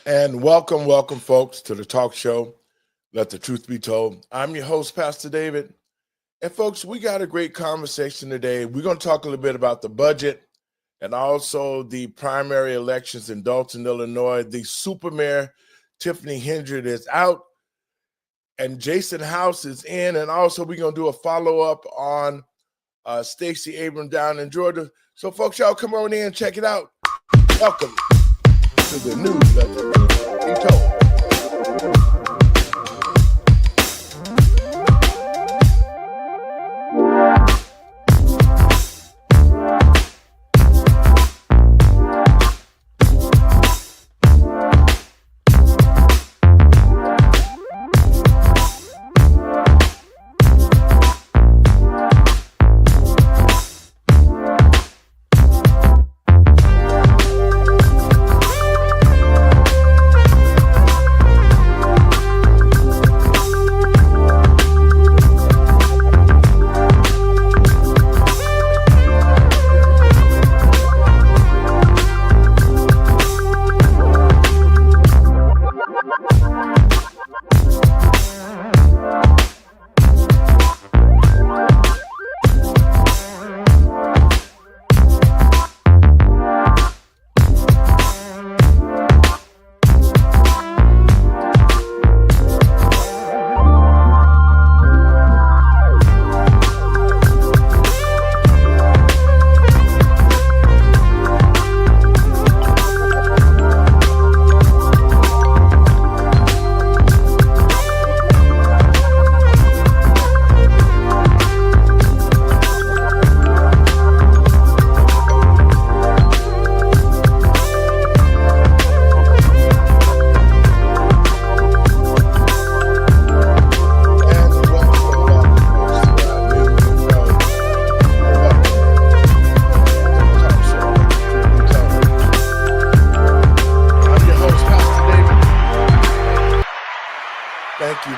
And welcome, folks, to the talk show, Let the Truth Be Told. I'm your host, Pastor David. And, folks, we got a great conversation today. We're going to talk a little bit about the budget and also the primary elections in Dalton, Illinois. The super mayor, Tiffany Hendry, is out, and Jason House is in. And also, we're going to do a follow-up on Stacey Abrams down in Georgia. So, folks, y'all come on in and check it out. Welcome to the news. Let the truth be told.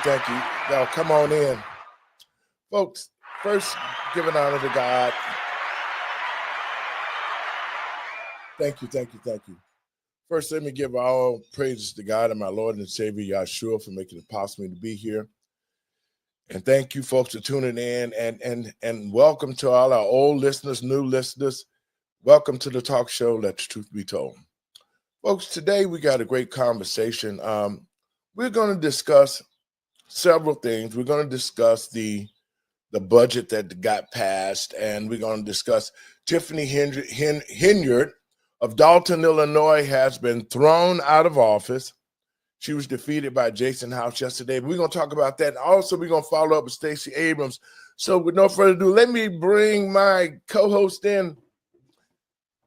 Thank you. Y'all come on in. Folks, first, giving honor to God. Thank you. First, let me give all praises to God and my Lord and Savior, Yahshua, for making it possible to be here. And thank you, folks, for tuning in. And welcome to all our old listeners, new listeners. Welcome to the talk show, Let the Truth Be Told. Folks, today we got a great conversation. We're going to discuss several things. We're going to discuss the budget that got passed, and we're going to discuss Tiffany Hendry of Dalton, Illinois, has been thrown out of office. She was defeated by Jason House yesterday. We're going to talk about that. And also, we're going to follow up with Stacey Abrams. So with no further ado, let me bring my co-host in.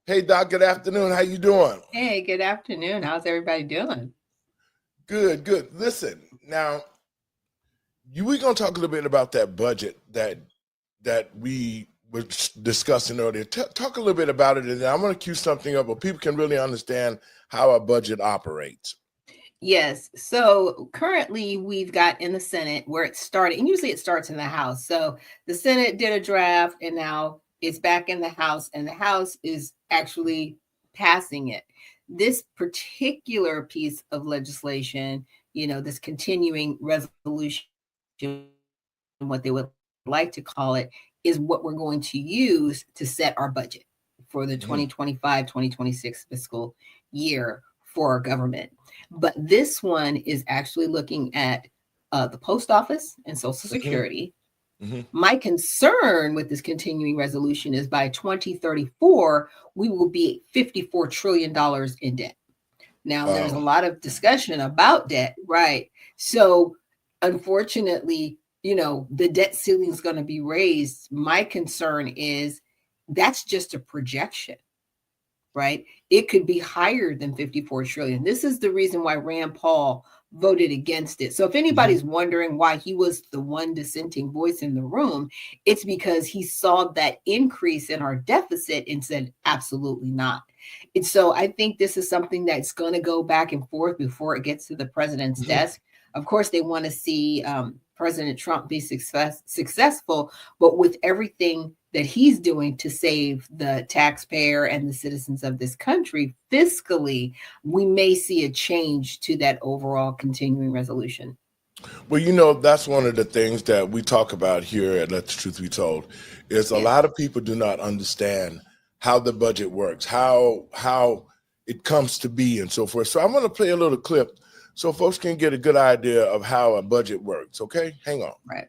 Hey, Doc, good afternoon. How you doing? Hey, good afternoon. How's everybody doing? Good. Listen, now, we're going to talk a little bit about that budget that we were discussing earlier. Talk a little bit about it, and I'm going to cue something up where people can really understand how our budget operates. Yes. So currently we've got in the Senate where it started, and usually it starts in the House. So the Senate did a draft, and now it's back in the House, and the House is actually passing it. This particular piece of legislation, this continuing resolution, what they would like to call it, is what we're going to use to set our budget for the 2025-2026 fiscal year for our government. But this one is actually looking at the post office and Social Security. My concern with this continuing resolution is by 2034, we will be $54 trillion in debt. Now, there's a lot of discussion about debt, right? So, unfortunately, the debt ceiling is going to be raised. My concern is that's just a projection, right? It could be higher than 54 trillion. This is the reason why Rand Paul voted against it. So if anybody's wondering why he was the one dissenting voice in the room, it's because he saw that increase in our deficit and said, absolutely not. And so I think this is something that's going to go back and forth before it gets to the president's desk. Of course, they want to see President Trump be successful, but with everything that he's doing to save the taxpayer and the citizens of this country fiscally, we may see a change to that overall continuing resolution. Well, that's one of the things that we talk about here at Let the Truth Be Told is a lot of people do not understand how the budget works, how it comes to be and so forth. So I'm going to play a little clip so folks can get a good idea of how a budget works. Okay, hang on. Right.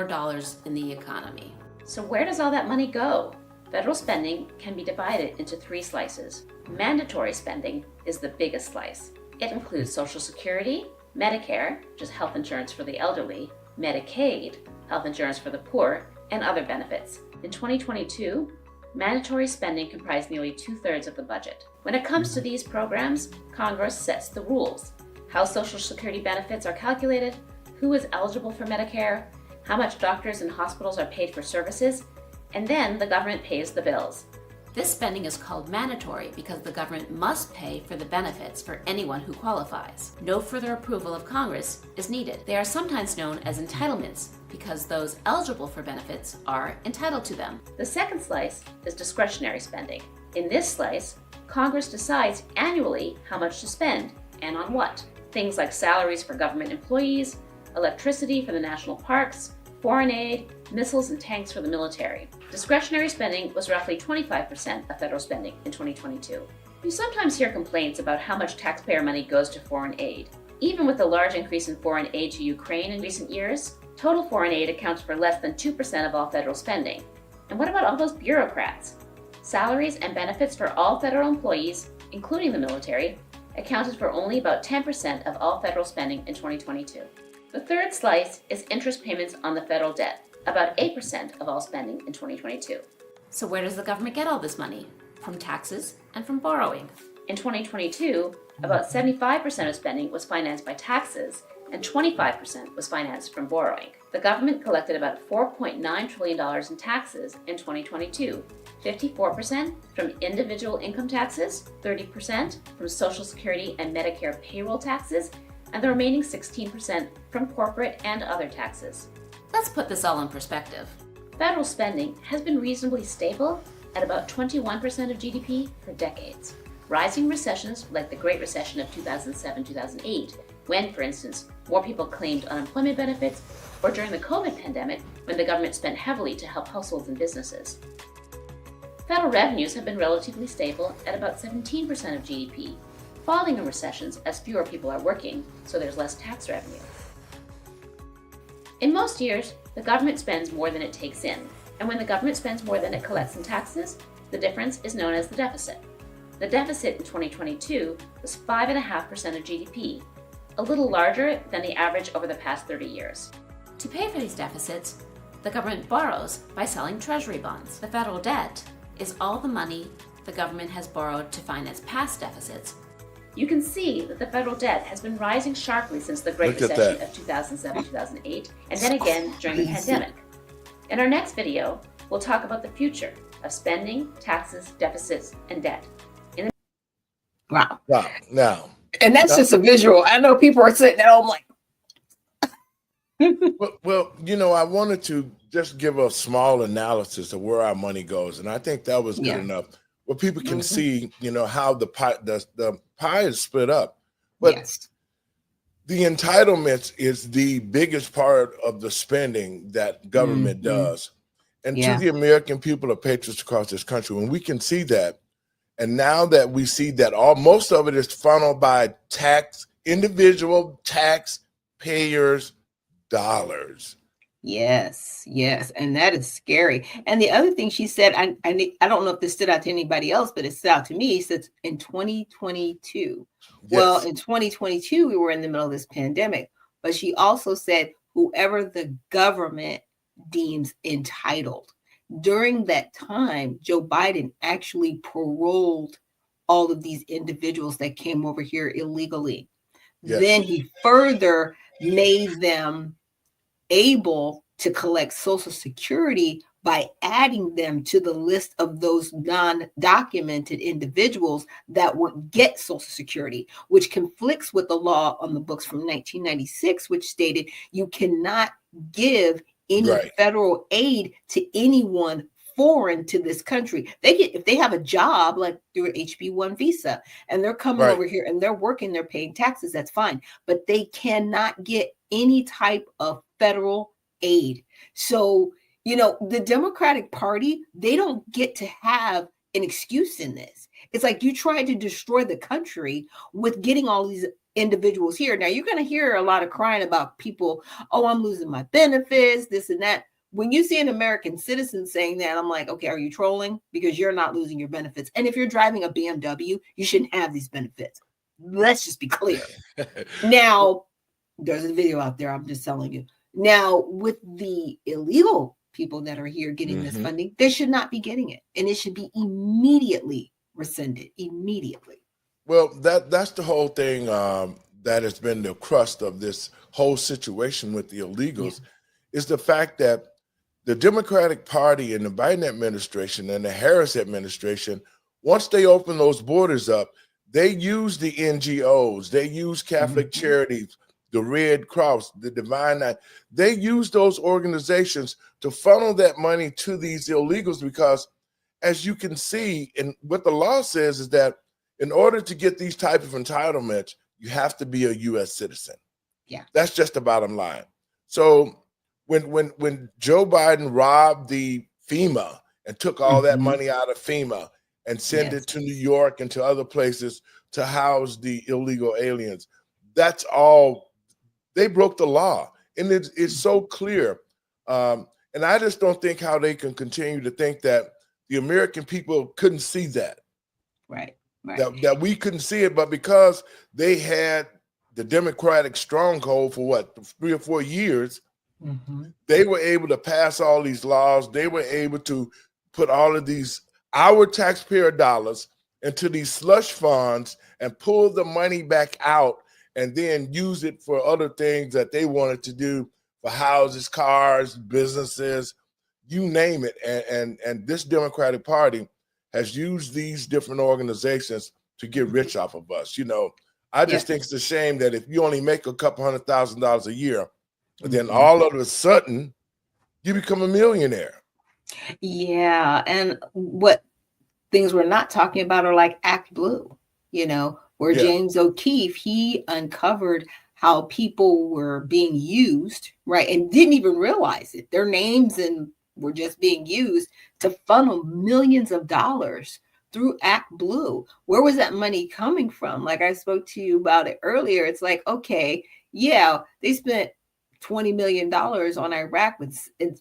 Dollars in the economy. So where does all that money go? Federal spending can be divided into 3 slices. Mandatory spending is the biggest slice. It includes Social Security, Medicare, which is health insurance for the elderly, Medicaid, health insurance for the poor, and other benefits. In 2022, mandatory spending comprised nearly 2/3 of the budget. When it comes to these programs, Congress sets the rules: how Social Security benefits are calculated, who is eligible for Medicare, how much doctors and hospitals are paid for services, and then the government pays the bills. This spending is called mandatory because the government must pay for the benefits for anyone who qualifies. No further approval of Congress is needed. They are sometimes known as entitlements because those eligible for benefits are entitled to them. The second slice is discretionary spending. In this slice, Congress decides annually how much to spend and on what. Things like salaries for government employees, electricity for the national parks, foreign aid, missiles and tanks for the military. Discretionary spending was roughly 25% of federal spending in 2022. You sometimes hear complaints about how much taxpayer money goes to foreign aid. Even with the large increase in foreign aid to Ukraine in recent years, total foreign aid accounts for less than 2% of all federal spending. And what about all those bureaucrats? Salaries and benefits for all federal employees, including the military, accounted for only about 10% of all federal spending in 2022. The third slice is interest payments on the federal debt, about 8% of all spending in 2022. So where does the government get all this money? From taxes and from borrowing. In 2022, about 75% of spending was financed by taxes and 25% was financed from borrowing. The government collected about $4.9 trillion in taxes in 2022, 54% from individual income taxes, 30% from Social Security and Medicare payroll taxes, and the remaining 16% from corporate and other taxes. Let's put this all in perspective. Federal spending has been reasonably stable at about 21% of GDP for decades. Rising recessions like the Great Recession of 2007-2008, when, for instance, more people claimed unemployment benefits, or during the COVID pandemic, when the government spent heavily to help households and businesses. Federal revenues have been relatively stable at about 17% of GDP, falling in recessions as fewer people are working, so there's less tax revenue. In most years, the government spends more than it takes in, and when the government spends more than it collects in taxes, the difference is known as the deficit. The deficit in 2022 was 5.5% of GDP, a little larger than the average over the past 30 years. To pay for these deficits, the government borrows by selling treasury bonds. The federal debt is all the money the government has borrowed to finance past deficits. You can see that the federal debt has been rising sharply since the Great Recession of 2007-2008, and then again during the pandemic. In our next video, we'll talk about the future of spending, taxes, deficits, and debt. Wow. Now. And that's just a visual. I know people are sitting at home like. Well, I wanted to just give a small analysis of where our money goes, and I think that was good enough. Where people can see, how the pie is split up. But the entitlements is the biggest part of the spending that government does. And to the American people or patriots across this country, when we can see that, and now that we see that most of it is funneled by individual taxpayers' dollars. Yes. And that is scary. And the other thing she said, I don't know if this stood out to anybody else, but it stood out to me. It said in 2022. Yes. Well, in 2022, we were in the middle of this pandemic, but she also said whoever the government deems entitled. During that time, Joe Biden actually paroled all of these individuals that came over here illegally. Yes. Then he further made them able to collect Social Security by adding them to the list of those non-documented individuals that would get Social Security, which conflicts with the law on the books from 1996, which stated you cannot give any Right. federal aid to anyone foreign to this country. They get, if they have a job like through an HB1 visa and they're coming Right. over here and they're working, they're paying taxes, that's fine. But they cannot get any type of federal aid. So, you know, the Democratic Party, they don't get to have an excuse in this. It's like you tried to destroy the country with getting all these individuals here. Now you're going to hear a lot of crying about people, oh, I'm losing my benefits, this and that. When you see an American citizen saying that, I'm like, okay, are you trolling? Because you're not losing your benefits. And if you're driving a BMW, you shouldn't have these benefits. Let's just be clear. Now, there's a video out there, I'm just telling you. Now, with the illegal people that are here getting this funding, they should not be getting it. And it should be immediately rescinded, immediately. Well, that's the whole thing that has been the crust of this whole situation with the illegals, is the fact that the Democratic Party and the Biden administration and the Harris administration, once they open those borders up, they use the NGOs, they use Catholic Charities, the Red Cross, the Divine Nine. They use those organizations to funnel that money to these illegals because, as you can see, and what the law says is that in order to get these type of entitlements, you have to be a U.S. citizen. Yeah, that's just the bottom line. So when Joe Biden robbed the FEMA and took all that money out of FEMA and sent it to New York and to other places to house the illegal aliens, that's all. They broke the law, and it's so clear. And I just don't think how they can continue to think that the American people couldn't see that. Right. That we couldn't see it, but because they had the Democratic stronghold for what, 3 or 4 years, they were able to pass all these laws. They were able to put all of these, our taxpayer dollars, into these slush funds and pull the money back out and then use it for other things that they wanted to do, for houses, cars, businesses, you name it. And this Democratic Party has used these different organizations to get rich off of us. You know, I just think it's a shame that if you only make a couple $100,000 a year, then all of a sudden you become a millionaire. Yeah. And what things we're not talking about are like Act Blue, you know, where James O'Keefe, he uncovered how people were being used, right, and didn't even realize it. Their names and were just being used to funnel millions of dollars through Act Blue. Where was that money coming from? Like I spoke to you about it earlier. It's like, okay, yeah, they spent $20 million on Iraq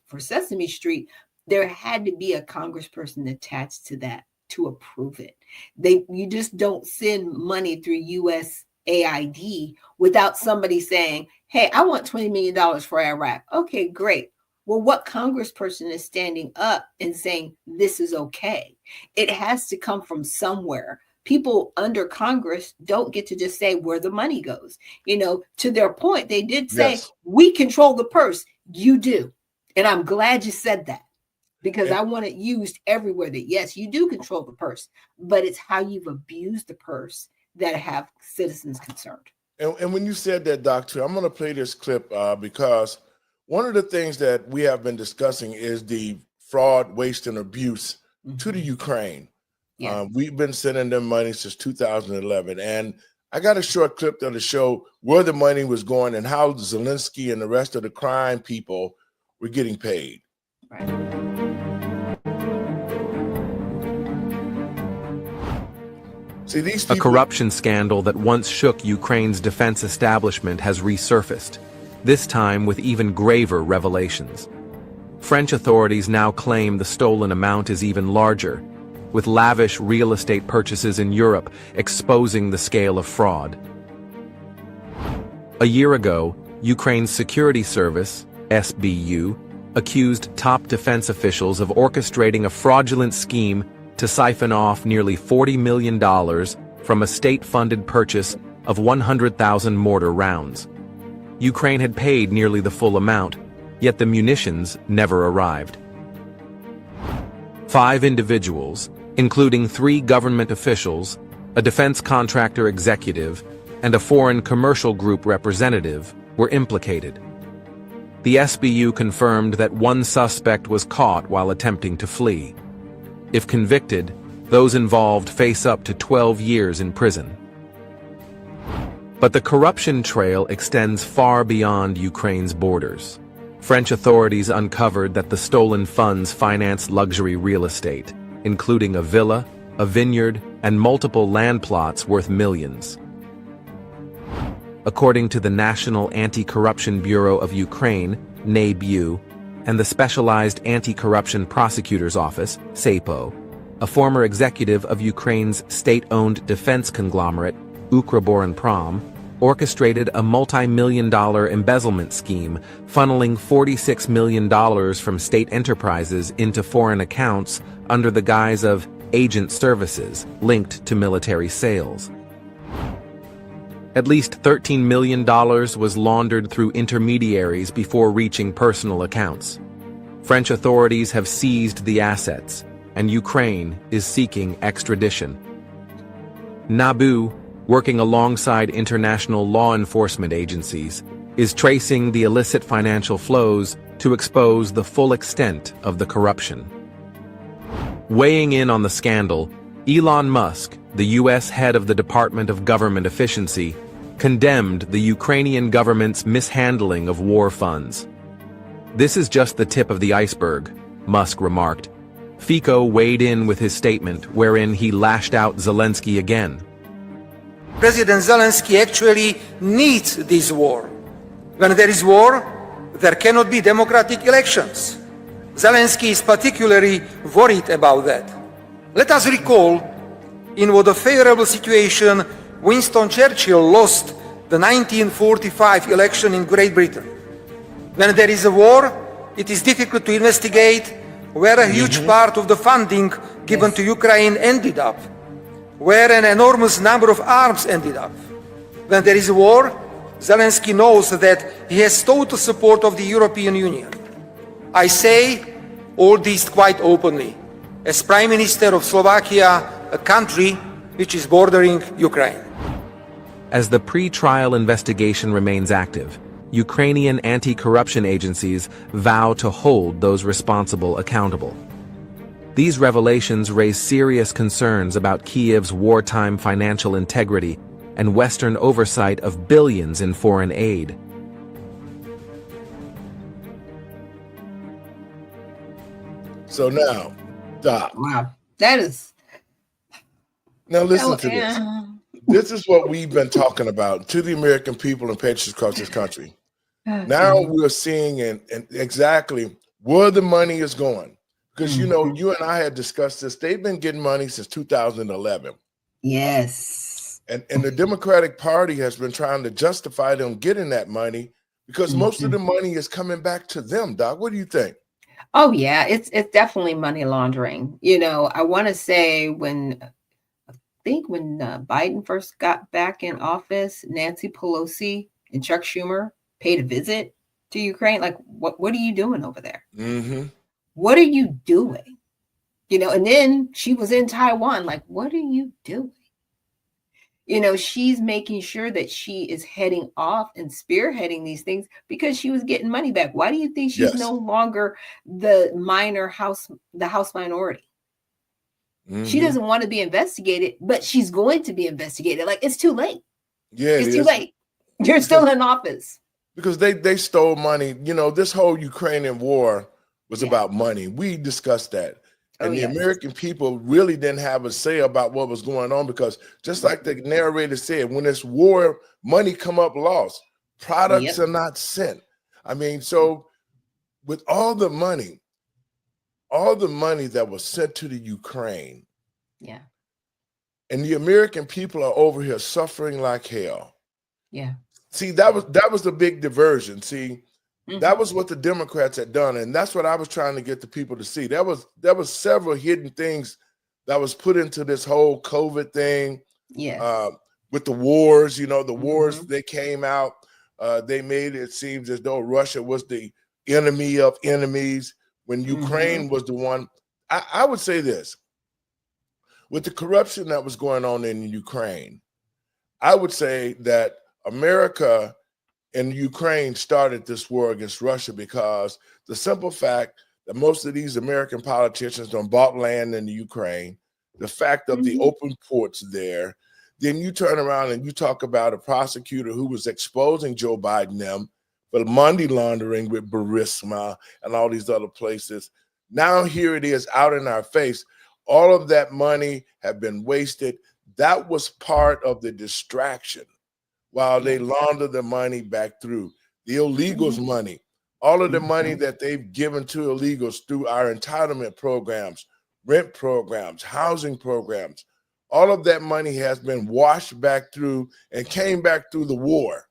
for Sesame Street. There had to be a congressperson attached to that to approve it. You just don't send money through USAID without somebody saying, hey, I want $20 million for Iraq. Okay, great. Well, what congressperson is standing up and saying this is okay? It has to come from somewhere. People under Congress don't get to just say where the money goes. You know, to their point, they did say, we control the purse. You do. And I'm glad you said that, because I want it used everywhere that, yes, you do control the purse, but it's how you've abused the purse that have citizens concerned. And when you said that, Doctor, I'm going to play this clip because one of the things that we have been discussing is the fraud, waste, and abuse to the Ukraine. We've been sending them money since 2011. And I got a short clip that'll show where the money was going and how Zelensky and the rest of the crime people were getting paid. Right. See, these people, a corruption scandal that once shook Ukraine's defense establishment has resurfaced, this time with even graver revelations. French authorities now claim the stolen amount is even larger, with lavish real estate purchases in Europe exposing the scale of fraud. A year ago, Ukraine's security service, SBU, accused top defense officials of orchestrating a fraudulent scheme to siphon off nearly $40 million from a state-funded purchase of 100,000 mortar rounds. Ukraine had paid nearly the full amount, yet the munitions never arrived. 5 individuals, including 3 government officials, a defense contractor executive, and a foreign commercial group representative, were implicated. the SBU confirmed that one suspect was caught while attempting to flee. If convicted, those involved face up to 12 years in prison. But the corruption trail extends far beyond Ukraine's borders. French authorities uncovered that the stolen funds financed luxury real estate, including a villa, a vineyard, and multiple land plots worth millions. According to the National Anti-Corruption Bureau of Ukraine, NABU, and the Specialized Anti-Corruption Prosecutor's Office, SAPO, a former executive of Ukraine's state-owned defense conglomerate, Ukroboronprom, orchestrated a multi-million-dollar embezzlement scheme, funneling $46 million from state enterprises into foreign accounts under the guise of agent services linked to military sales. At least $13 million was laundered through intermediaries before reaching personal accounts. French authorities have seized the assets, and Ukraine is seeking extradition. NABU, working alongside international law enforcement agencies, is tracing the illicit financial flows to expose the full extent of the corruption. Weighing in on the scandal, Elon Musk, the U.S. head of the Department of Government Efficiency, condemned the Ukrainian government's mishandling of war funds. "This is just the tip of the iceberg," Musk remarked. Fico weighed in with his statement, wherein he lashed out Zelensky again. President Zelensky actually needs this war. When there is war, there cannot be democratic elections. Zelensky is particularly worried about that. Let us recall in what a favorable situation Winston Churchill lost the 1945 election in Great Britain. When there is a war, it is difficult to investigate where a huge part of the funding given to Ukraine ended up, where an enormous number of arms ended up. When there is a war, Zelensky knows that he has total support of the European Union. I say all this quite openly, as Prime Minister of Slovakia, a country which is bordering Ukraine. As the pre-trial investigation remains active, Ukrainian anti-corruption agencies vow to hold those responsible accountable. These revelations raise serious concerns about Kiev's wartime financial integrity and Western oversight of billions in foreign aid. So now, Doc. Wow, that is. Now listen to this. This is what we've been talking about to the American people and patriots across this country. Now we're seeing and exactly where the money is going. Because, you know, you and I had discussed this. They've been getting money since 2011. Yes. And the Democratic Party has been trying to justify them getting that money because most of the money is coming back to them, Doc. What do you think? Oh, yeah, it's definitely money laundering. You know, I want to say when Biden first got back in office, Nancy Pelosi and Chuck Schumer paid a visit to Ukraine. Like, what are you doing over there? What are you doing? You know, and then she was in Taiwan. Like, what are you doing? You know, she's making sure that she is heading off and spearheading these things because she was getting money back. Why do you think she's no longer the House minority? She doesn't want to be investigated, but she's going to be investigated. Like, it's too late. Yeah, it's too late. You're still in office. Because they stole money. You know, this whole Ukrainian war was about money. We discussed that. And the American people really didn't have a say about what was going on because just like the narrator said, when this war, money come up lost. Products are not sent. I mean, so with all the money that was sent to the Ukraine, and the American people are over here suffering like hell. Yeah. See, that was the big diversion. See, that was what the Democrats had done, and that's what I was trying to get the people to see. There was several hidden things that was put into this whole COVID thing. With the wars, you know, the wars, they came out. They made it seem as though Russia was the enemy of enemies when Ukraine was the one. I would say this. With the corruption that was going on in Ukraine, I would say that America in Ukraine started this war against Russia, because the simple fact that most of these American politicians don't bought land in the Ukraine, the fact of the open ports there, then you turn around and you talk about a prosecutor who was exposing Joe Biden them for money laundering with Burisma and all these other places. Now here it is out in our face. All of that money have been wasted. That was part of the distraction while they launder the money back through the illegals' money, all of the money that they've given to illegals through our entitlement programs, rent programs, housing programs. All of that money has been washed back through and came back through the war.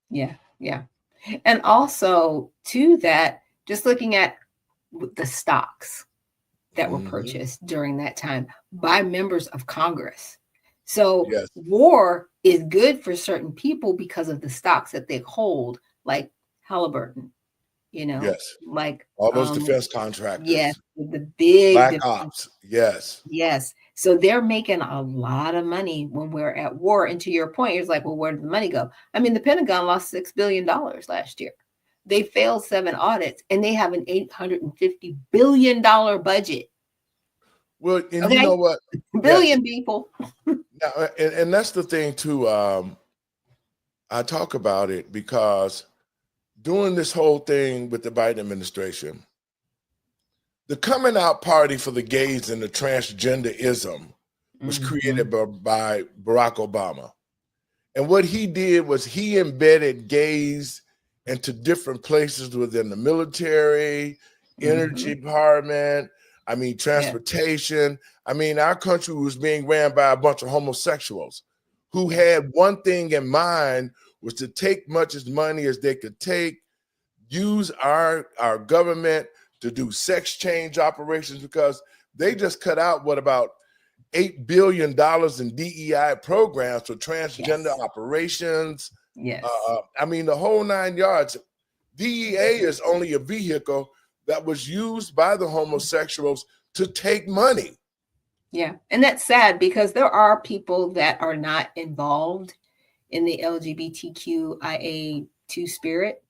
Yeah, yeah. And also to that, just looking at the stocks that were purchased during that time by members of Congress. So war is good for certain people because of the stocks that they hold, like Halliburton, you know, like all those defense contractors. Yes, the big Black Ops. Yes. So they're making a lot of money when we're at war. And to your point, it's like, well, where did the money go? I mean, the Pentagon lost $6 billion last year. They failed 7 audits, and they have an $850 billion budget. Well, and you know what? Billion people. Now, and that's the thing too. I talk about it because doing this whole thing with the Biden administration, the coming out party for the gays and the transgenderism was created by Barack Obama. And what he did was he embedded gays into different places within the military, energy department, transportation. I mean, our country was being ran by a bunch of homosexuals who had one thing in mind, was to take much as money as they could take, use our government to do sex change operations, because they just cut out about $8 billion in DEI programs for transgender operations. The whole 9 yards. DEA is only a vehicle that was used by the homosexuals to take money. Yeah. And that's sad, because there are people that are not involved in the LGBTQIA2 spirit.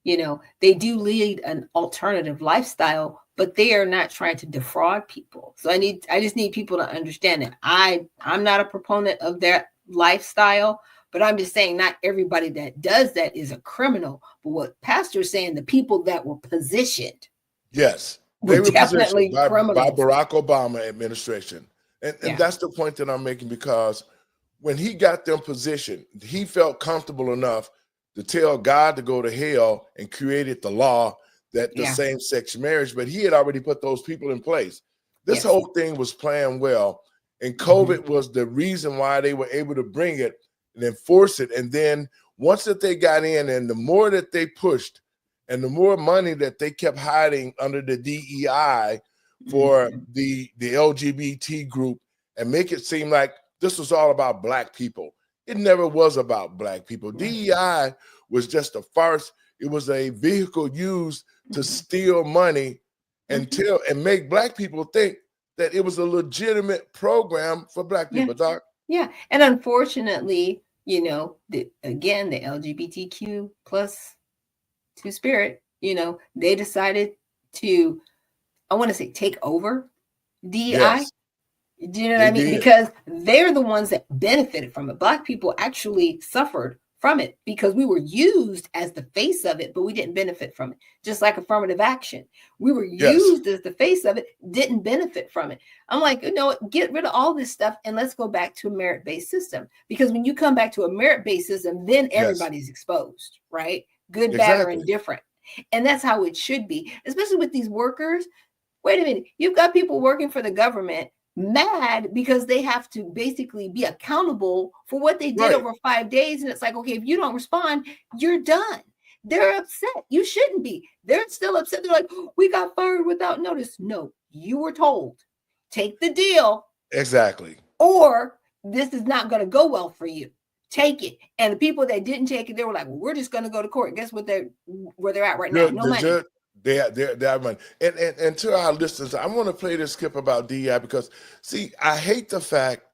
You know, they do lead an alternative lifestyle, but they are not trying to defraud people. So I just need people to understand that I'm not a proponent of that lifestyle, but I'm just saying not everybody that does that is a criminal. But what Pastor's saying, the people that were positioned. Yes, they were definitely positioned by Barack Obama administration. And that's the point that I'm making, because when he got them positioned, he felt comfortable enough to tell God to go to hell and created the law that the same-sex marriage, but he had already put those people in place. This whole thing was planned well, and COVID was the reason why they were able to bring it and enforce it. And then once that they got in, and the more that they pushed and the more money that they kept hiding under the DEI for the LGBT group and make it seem like this was all about Black people. It never was about Black people. DEI was just a farce. It was a vehicle used to steal money and make Black people think that it was a legitimate program for Black people, Doc. Yeah. And unfortunately, you know, the LGBTQ plus two spirit, you know, they decided to, I want to say, take over DEI. Do you know what I mean? Because they're the ones that benefited from it. Black people actually suffered from it because we were used as the face of it, but we didn't benefit from it. Just like affirmative action. We were used as the face of it, didn't benefit from it. I'm like, you know what? Get rid of all this stuff and let's go back to a merit-based system. Because when you come back to a merit-based system, then everybody's exposed, right? Good, bad, or indifferent. And that's how it should be, especially with these workers. Wait a minute. You've got people working for the government mad because they have to basically be accountable for what they did over 5 days. And it's like, okay, if you don't respond, you're done. They're upset. You shouldn't be. They're still upset. They're like, oh, we got fired without notice. No, you were told, take the deal. Exactly. Or this is not going to go well for you. Take it. And the people that didn't take it, they were like, well, we're just going to go to court. Guess what? Where they're at right now. No money. They have money. And to our listeners, I want to play this clip about DEI because, see, I hate the fact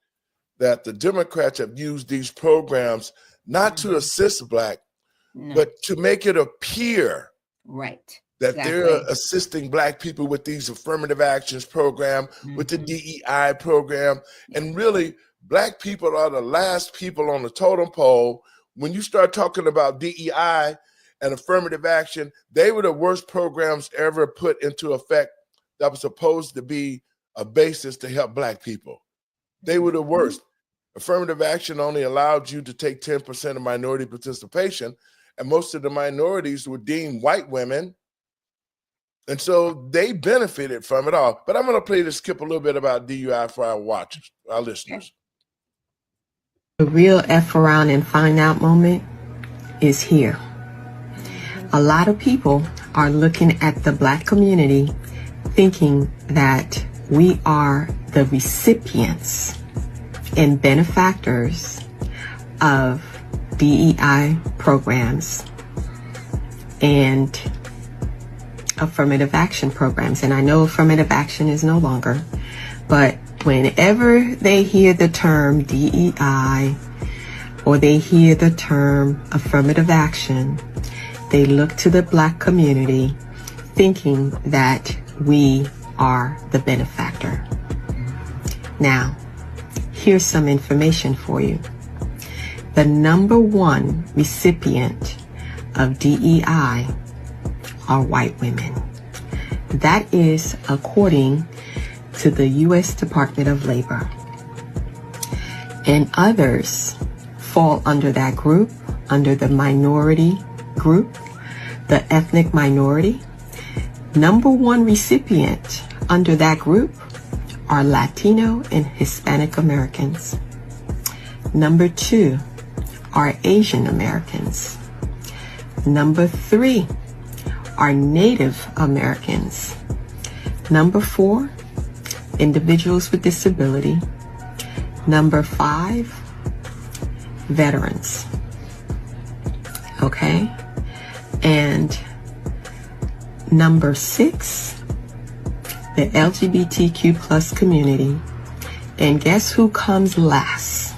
that the Democrats have used these programs not to assist Black, No. but to make it appear Right. that they're Exactly. assisting Black people with these affirmative actions program, with the Mhm. DEI program. And really, Black people are the last people on the totem pole. When you start talking about DEI and affirmative action, they were the worst programs ever put into effect that was supposed to be a basis to help Black people. They were the worst. Affirmative action only allowed you to take 10% of minority participation, and most of the minorities were deemed white women. And so they benefited from it all. But I'm going to play this skip a little bit about DUI for our watchers, our listeners. The real F around and find out moment is here. A lot of people are looking at the Black community thinking that we are the recipients and benefactors of DEI programs and affirmative action programs. And I know affirmative action is no longer, but whenever they hear the term DEI or they hear the term affirmative action, they look to the Black community thinking that we are the benefactor. Now, here's some information for you. The number one recipient of DEI are white women. That is according to the U.S. Department of Labor. And others fall under that group, under the minority group, the ethnic minority. Number one recipient under that group are Latino and Hispanic Americans. Number two are Asian Americans. Number three are Native Americans. Number four, individuals with disability. Number five, veterans. Okay? And number six, the LGBTQ plus community. And guess who comes last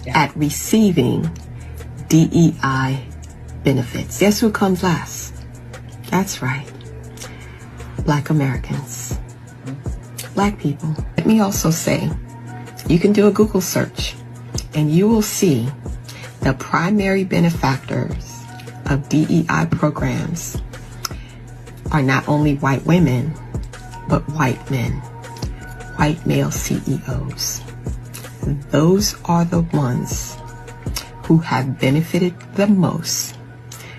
at receiving DEI benefits? Guess who comes last? That's right. Black Americans. Black people. Let me also say, you can do a Google search and you will see the primary benefactors of DEI programs are not only white women, but white men, white male CEOs. Those are the ones who have benefited the most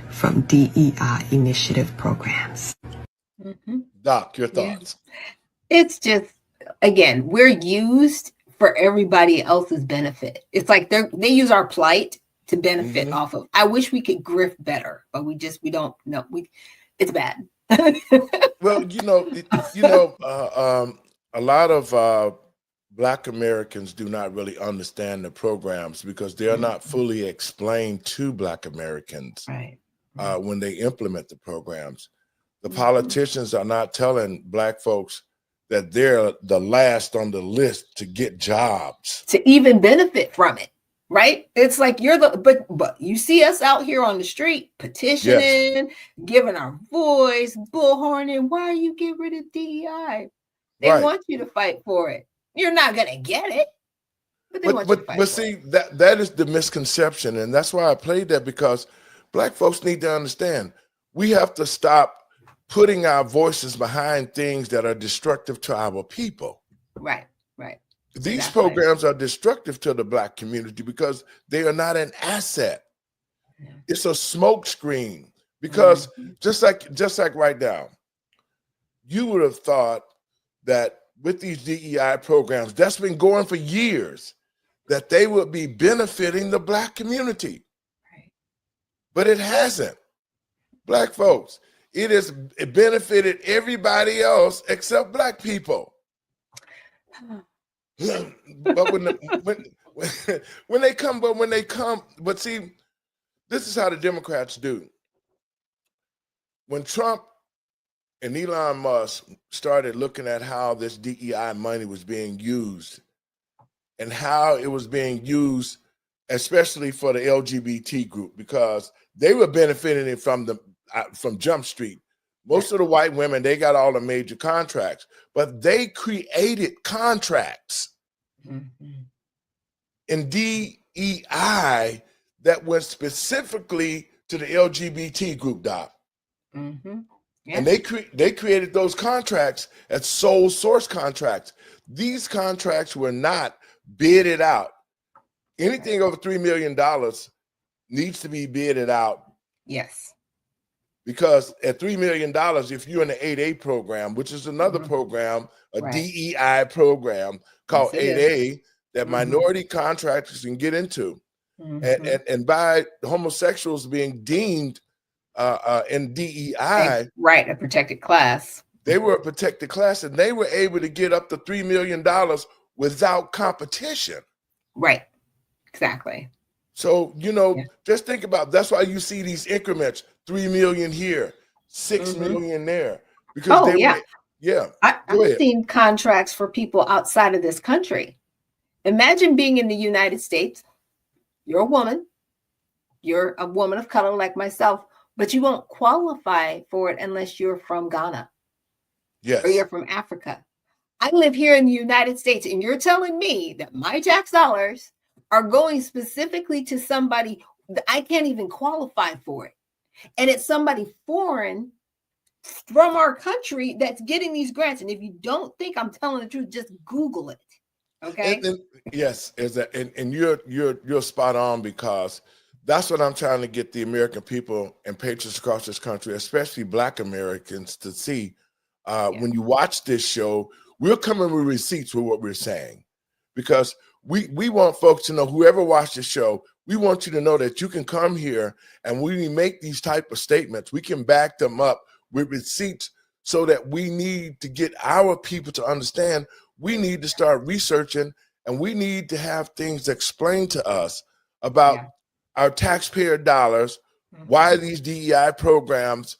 from DEI initiative programs. Doc, your thoughts? It's just, again, we're used for everybody else's benefit. It's like they use our plight to benefit off of. I wish we could grift better, but we don't know. It's bad. Well, a lot of Black Americans do not really understand the programs because they are not fully explained to Black Americans Right. when they implement the programs. The politicians are not telling Black folks that they're the last on the list to get jobs, to even benefit from it. Right? It's like but you see us out here on the street petitioning, giving our voice, bullhorning. Why you get rid of DEI? They want you to fight for it. You're not gonna get it, but they want you to fight for see, it. that is the misconception, and that's why I played that, because Black folks need to understand we have to stop putting our voices behind things that are destructive to our people. Right. These programs are destructive to the Black community because they are not an asset. Yeah. It's a smoke screen, because just like right now, you would have thought that with these DEI programs that's been going for years, that they would be benefiting the Black community. Right. But it hasn't. Black folks, it has benefited everybody else except Black people. But when they come, but see, this is how the Democrats do. When Trump and Elon Musk started looking at how this DEI money was being used and how it was being used especially for the LGBT group, because they were benefiting from Jump Street. Most of the white women, they got all the major contracts, but they created contracts in DEI that went specifically to the LGBT group, Doc. And they created those contracts as sole source contracts. These contracts were not bidded out. Anything over $3 million needs to be bidded out. Yes. Because at $3 million, if you're in the 8A program, which is another program, a DEI program called 8A that minority contractors can get into, and by homosexuals being deemed in DEI, a protected class. they were a protected class, and they were able to get up to $3 million without competition. Right. Exactly. So, just think about, that's why you see these increments, 3 million here, 6 million there. Because I've seen contracts for people outside of this country. Imagine being in the United States. You're a woman of color like myself, but you won't qualify for it unless you're from Ghana. Yes. Or you're from Africa. I live here in the United States, and you're telling me that my tax dollars are going specifically to somebody that I can't even qualify for it. And it's somebody foreign from our country that's getting these grants. And if you don't think I'm telling the truth, just Google it. Okay. Yes, and you're spot on, because that's what I'm trying to get the American people and patriots across this country, especially Black Americans, to see. When you watch this show, we're coming with receipts for what we're saying, because we want folks to know, whoever watched the show, we want you to know that you can come here, and when we make these type of statements, we can back them up with receipts, so that we need to get our people to understand we need to start researching, and we need to have things explained to us about our taxpayer dollars, why these DEI programs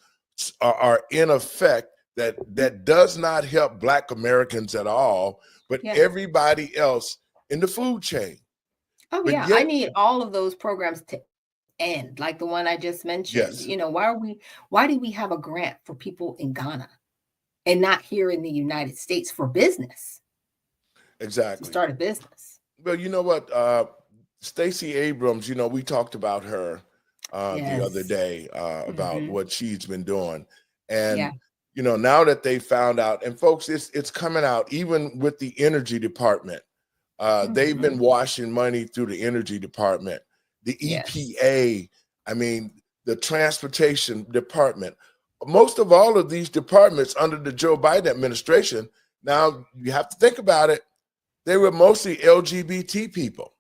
are in effect, that does not help Black Americans at all, but everybody else in the food chain. Oh, but I need all of those programs to end, like the one I just mentioned. Why do we have a grant for people in Ghana and not here in the United States for business? Exactly. To start a business. Well, you know what? Stacey Abrams, we talked about her the other day about what she's been doing. And, now that they found out, and folks, it's coming out, even with the energy department. They've been washing money through the energy department, the EPA, the transportation department. Most of all of these departments under the Joe Biden administration, now you have to think about it, they were mostly LGBT people.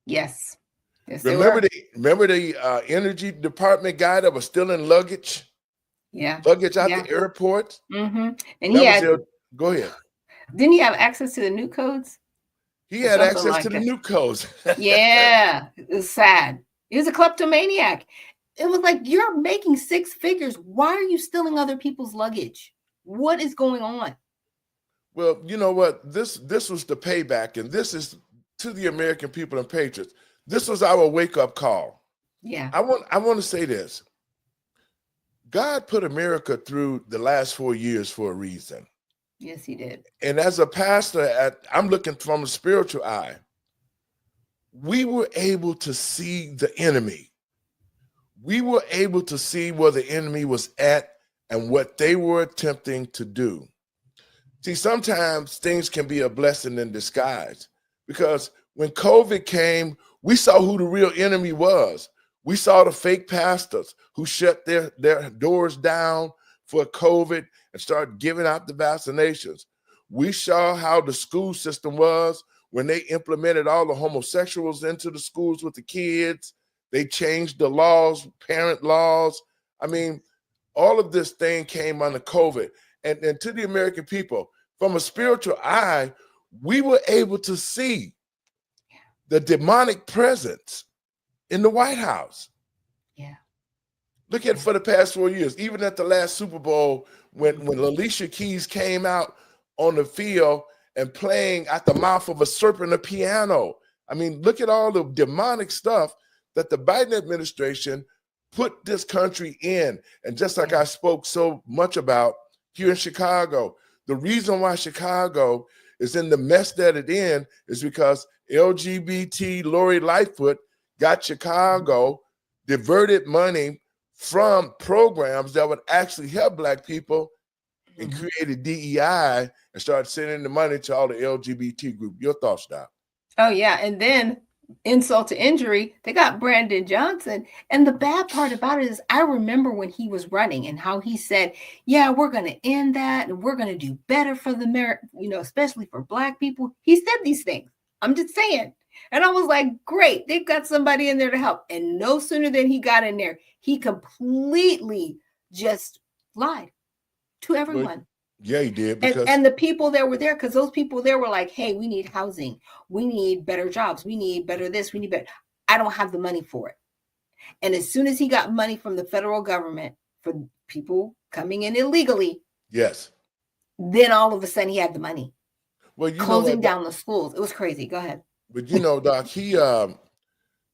Yes. Remember the energy department guy that was stealing luggage? Luggage out the airport? And go ahead. Didn't he have access to the new codes? He had access to the new codes. It was sad. He was a kleptomaniac. It was like, you're making 6 figures. Why are you stealing other people's luggage? What is going on? Well, you know what? This was the payback, and this is to the American people and patriots. This was our wake-up call. Yeah. I want to say this. God put America through the last 4 years for a reason. Yes, he did. And as a pastor, I'm looking from a spiritual eye. We were able to see the enemy. We were able to see where the enemy was at and what they were attempting to do. See, sometimes things can be a blessing in disguise, because when COVID came, we saw who the real enemy was. We saw the fake pastors who shut their doors down for COVID and started giving out the vaccinations. We saw how the school system was when they implemented all the homosexuals into the schools with the kids. They changed the laws, parent laws. All of this thing came under COVID. And to the American people, from a spiritual eye, we were able to see the demonic presence in the White House. Look at it for the past 4 years. Even at the last Super Bowl, when Alicia Keys came out on the field and playing at the mouth of a serpent, a piano. I mean, look at all the demonic stuff that the Biden administration put this country in. And just like I spoke so much about here in Chicago, the reason why Chicago is in the mess that it in is because LGBT Lori Lightfoot got Chicago diverted money from programs that would actually help Black people and created DEI and started sending the money to all the LGBT group. Your thoughts, Doc? Oh, yeah. And then insult to injury, they got Brandon Johnson. And the bad part about it is I remember when he was running and how he said, yeah, we're going to end that and we're going to do better for the especially for Black people. He said these things. I'm just saying. And I was like, great, they've got somebody in there to help. And no sooner than he got in there, he completely just lied to everyone. Well, yeah, he did. Because and the people that were there, because those people there were like, hey, we need housing. We need better jobs. We need better this. We need better. I don't have the money for it. And as soon as he got money from the federal government for people coming in illegally, yes, then all of a sudden he had the money. Well, you closing down the schools. It was crazy. Go ahead. But Doc, he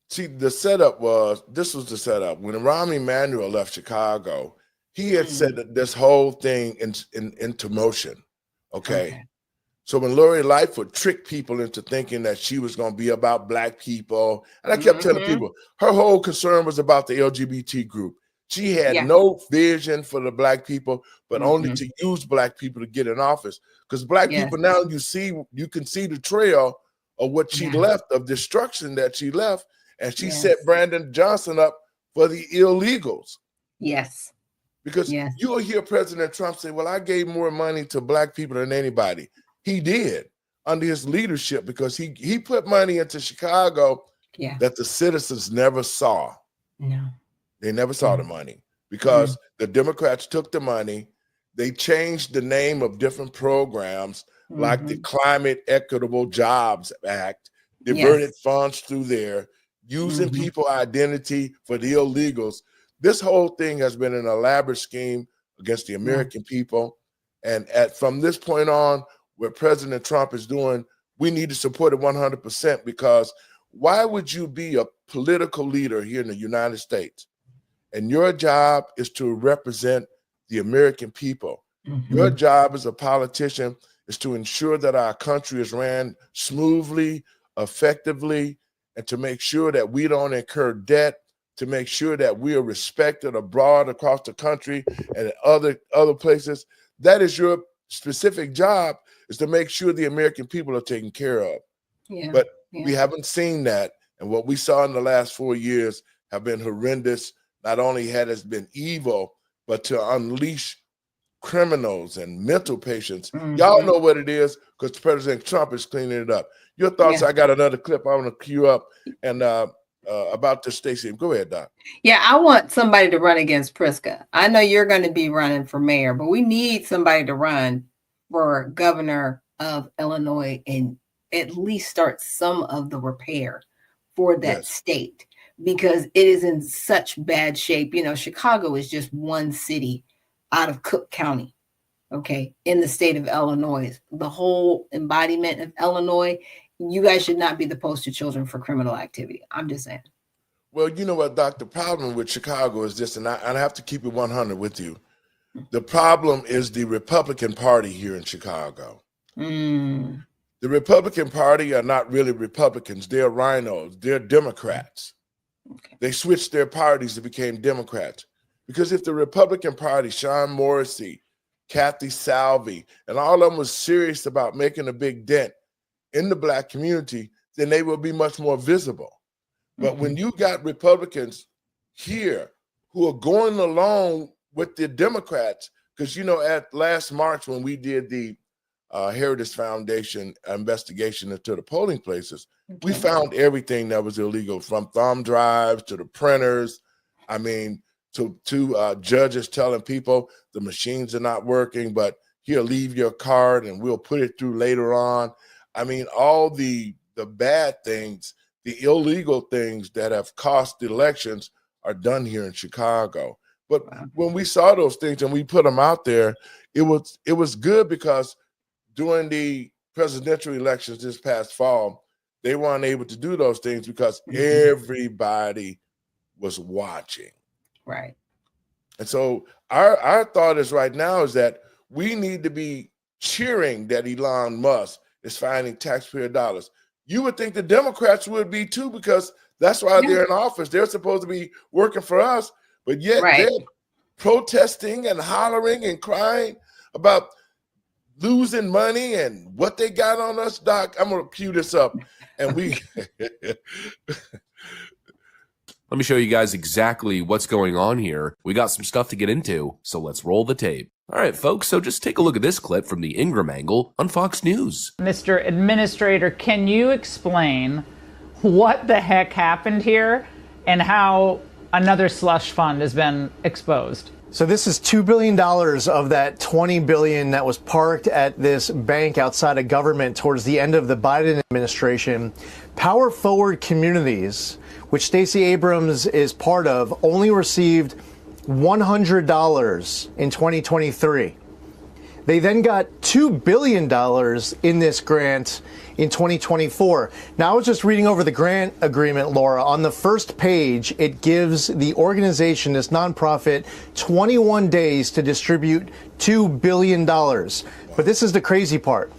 see, the setup was the setup. When Rahm Emanuel left Chicago, he had set this whole thing into motion. Okay. So when Lori Lightfoot tricked people into thinking that she was going to be about Black people, and I kept telling people her whole concern was about the LGBT group. She had no vision for the Black people, but only to use Black people to get in office. Because Black people now, you can see the trail of what she left, of destruction that she left, and she set Brandon Johnson up for the illegals. Yes. Because you'll hear President Trump say, well, I gave more money to Black people than anybody. He did under his leadership because he put money into Chicago that the citizens never saw. No. They never saw the money because the Democrats took the money. They changed the name of different programs like the Climate Equitable Jobs Act, diverted funds through there, using people identity for the illegals. This whole thing has been an elaborate scheme against the American people. And from this point on, what President Trump is doing, we need to support it 100% because why would you be a political leader here in the United States and your job is to represent the American people? Your job as a politician is to ensure that our country is ran smoothly, effectively, and to make sure that we don't incur debt, to make sure that we are respected abroad across the country and other places. That is your specific job, is to make sure the American people are taken care of. But we haven't seen that. And what we saw in the last 4 years have been horrendous. Not only had it been evil, but to unleash criminals and mental patients. Y'all know what it is because President Trump is cleaning it up. Your thoughts? I got another clip I want to cue up and about this, Stacey. Go ahead, Doc. Yeah, I want somebody to run against Priska. I know you're going to be running for mayor, but we need somebody to run for governor of Illinois and at least start some of the repair for that state because it is in such bad shape. Chicago is just one city out of Cook County, in the state of Illinois. The whole embodiment of Illinois, you guys should not be the poster children for criminal activity. I'm just saying. Well, you know what, Doc? The problem with Chicago is this, and I have to keep it 100 with you. The problem is the Republican Party here in Chicago. The Republican Party are not really Republicans. They're rhinos. They're Democrats. They switched their parties and became Democrats. Because if the Republican Party, Sean Morrissey, Kathy Salvi, and all of them was serious about making a big dent in the Black community, then they will be much more visible. But when you got Republicans here who are going along with the Democrats, because, at last March when we did the Heritage Foundation investigation into the polling places, we found everything that was illegal, from thumb drives to the printers. I mean, to judges telling people the machines are not working, but here, leave your card and we'll put it through later on. I mean, all the bad things, the illegal things that have cost elections are done here in Chicago. But when we saw those things and we put them out there, it was good because during the presidential elections this past fall, they weren't able to do those things because everybody was watching. Right. And so our thought is right now is that we need to be cheering that Elon Musk is finding taxpayer dollars. You would think the Democrats would be too, because that's why they're in office. They're supposed to be working for us, but yet they're protesting and hollering and crying about losing money and what they got on us. Doc, I'm going to cue this up. And we... Let me show you guys exactly what's going on here. We got some stuff to get into, so let's roll the tape. All right, folks, so just take a look at this clip from the Ingram angle on Fox News. Mr. Administrator, can you explain what the heck happened here and how another slush fund has been exposed? So this is $2 billion of that $20 billion that was parked at this bank outside of government towards the end of the Biden administration. Power Forward Communities, which Stacey Abrams is part of, only received $100 in 2023. They then got $2 billion in this grant in 2024. Now, I was just reading over the grant agreement, Laura. On the first page, it gives the organization, this nonprofit, 21 days to distribute $2 billion. But this is the crazy part.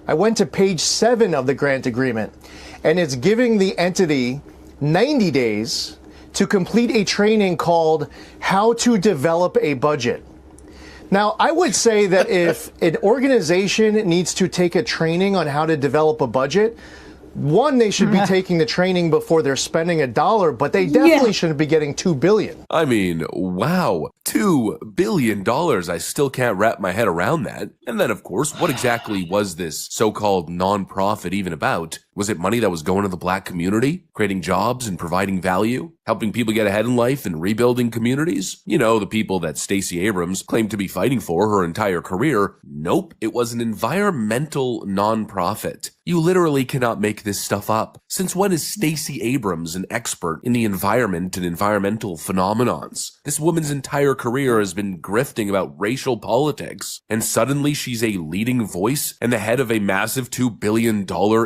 I went to page 7 of the grant agreement, and it's giving the entity 90 days to complete a training called How to Develop a Budget. Now, I would say that if an organization needs to take a training on how to develop a budget, one, they should be taking the training before they're spending $1, but they definitely shouldn't be getting $2 billion. I mean, wow, $2 billion. I still can't wrap my head around that. And then, of course, what exactly was this so-called nonprofit even about? Was it money that was going to the black community, creating jobs and providing value, helping people get ahead in life and rebuilding communities? You know, the people that Stacey Abrams claimed to be fighting for her entire career. Nope, it was an environmental nonprofit. You literally cannot make this stuff up. Since when is Stacey Abrams an expert in the environment and environmental phenomenons? This woman's entire career has been grifting about racial politics, and suddenly she's a leading voice and the head of a massive $2 billion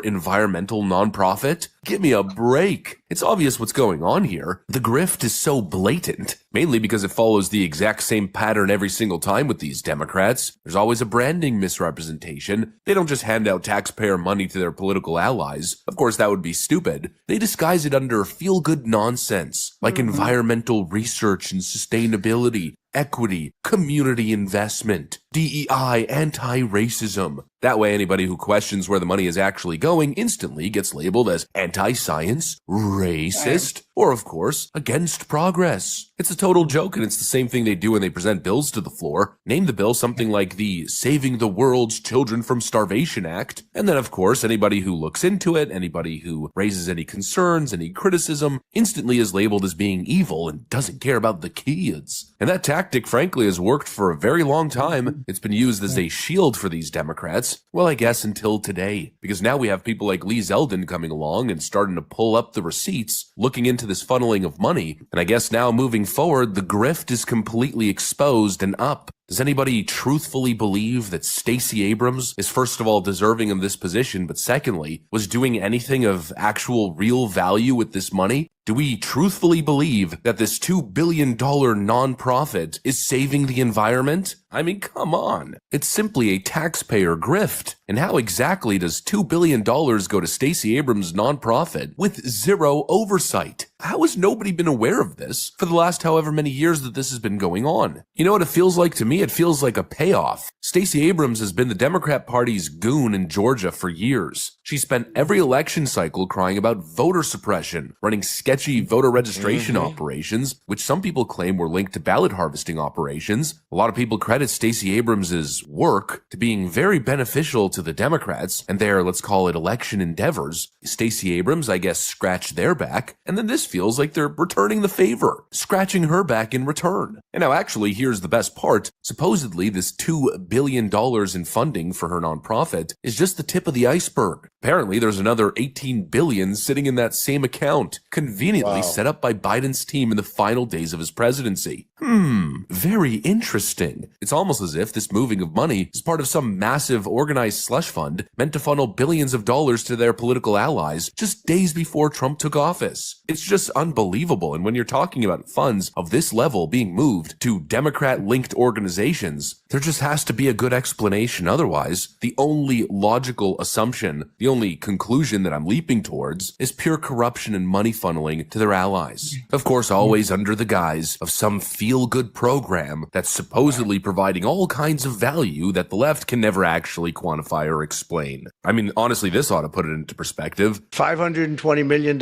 environmental nonprofit? Give me a break. It's obvious what's going on here. The grift is so blatant, mainly because it follows the exact same pattern every single time with these Democrats. There's always a branding misrepresentation. They don't just hand out taxpayer money to their political allies. Of course, that would be stupid. They disguise it under feel-good nonsense, like environmental research and sustainability, equity, community investment, DEI, anti-racism. That way, anybody who questions where the money is actually going instantly gets labeled as anti-science, racist, or, of course, against progress. It's a total joke, and it's the same thing they do when they present bills to the floor. Name the bill something like the Saving the World's Children from Starvation Act, and then, of course, anybody who looks into it, anybody who raises any concerns, any criticism, instantly is labeled as being evil and doesn't care about the kids. And that tactic, frankly, has worked for a very long time. It's been used as a shield for these Democrats. Well, I guess until today, because now we have people like Lee Zeldin coming along and starting to pull up the receipts, looking into this funneling of money. And I guess now moving forward, the grift is completely exposed and up. Does anybody truthfully believe that Stacey Abrams is first of all deserving of this position, but secondly, was doing anything of actual real value with this money? Do we truthfully believe that this $2 billion nonprofit is saving the environment? I mean, come on. It's simply a taxpayer grift. And how exactly does $2 billion go to Stacey Abrams' nonprofit with zero oversight? How has nobody been aware of this for the last however many years that this has been going on? You know what it feels like to me? It feels like a payoff. Stacey Abrams has been the Democrat Party's goon in Georgia for years. She spent every election cycle crying about voter suppression, running sketchy voter registration operations, which some people claim were linked to ballot harvesting operations. A lot of people credit Stacey Abrams' work to being very beneficial to the Democrats and their, let's call it, election endeavors. Stacey Abrams, I guess, scratched their back, and then this feels like they're returning the favor, scratching her back in return. And now actually, here's the best part. Supposedly, this $2 billion in funding for her nonprofit is just the tip of the iceberg. Apparently, there's another $18 billion sitting in that same account, conveniently set up by Biden's team in the final days of his presidency. Very interesting. It's almost as if this moving of money is part of some massive organized slush fund meant to funnel billions of dollars to their political allies just days before Trump took office. It's just unbelievable. And when you're talking about funds of this level being moved to Democrat-linked organizations, there just has to be a good explanation. Otherwise, the only logical assumption, the only conclusion that I'm leaping towards is pure corruption and money funneling to their allies. Of course, always under the guise of some feel-good program that's supposedly providing all kinds of value that the left can never actually quantify or explain. I mean, honestly, this ought to put it into perspective. $520 million